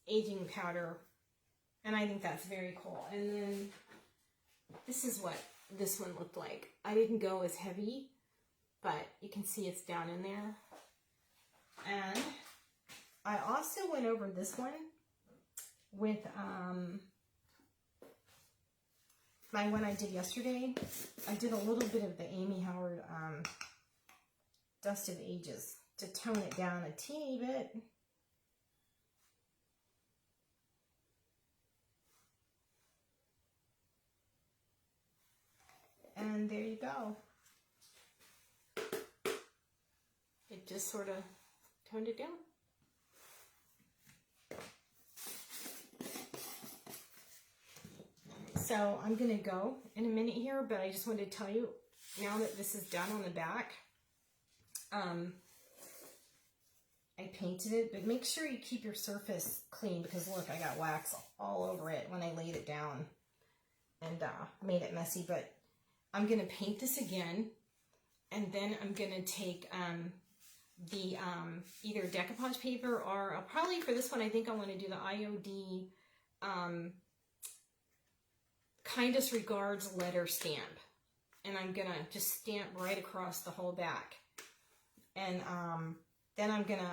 aging powder. And I think that's very cool. And then this is what this one looked like. I didn't go as heavy, but you can see it's down in there. And I also went over this one with my one I did yesterday. I did a little bit of the Amy Howard Dust of Ages to tone it down a teeny bit. And there you go. It just sort of toned it down. So I'm going to go in a minute here, but I just wanted to tell you, now that this is done on the back, I painted it, but make sure you keep your surface clean, because look, I got wax all over it when I laid it down and made it messy. But I'm going to paint this again, and then I'm going to take the either decoupage paper, or I'll probably, for this one, I think I want to do the IOD Kindest Regards letter stamp. And I'm going to just stamp right across the whole back. And then I'm going to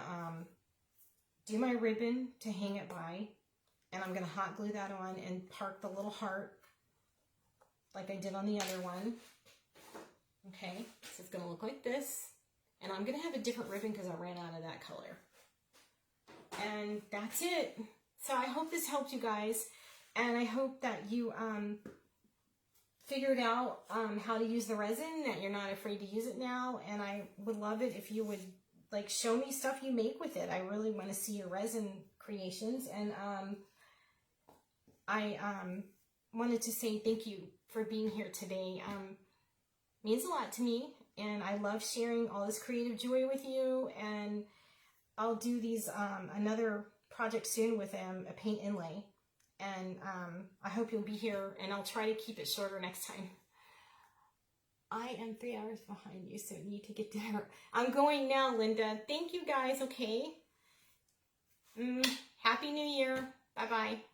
do my ribbon to hang it by. And I'm going to hot glue that on and park the little heart like I did on the other one. Okay, so it's going to look like this. And I'm going to have a different ribbon because I ran out of that color. And that's it. So I hope this helped you guys. And I hope that you figured out how to use the resin, that you're not afraid to use it now. And I would love it if you would like show me stuff you make with it. I really want to see your resin creations. And I wanted to say thank you for being here today. Means a lot to me, and I love sharing all this creative joy with you. And I'll do these another project soon with a paint inlay. And I hope you'll be here, and I'll try to keep it shorter next time. I am 3 hours behind you, so you need to get dinner. I'm going now, Linda. Thank you guys, okay? Happy New Year. Bye-bye.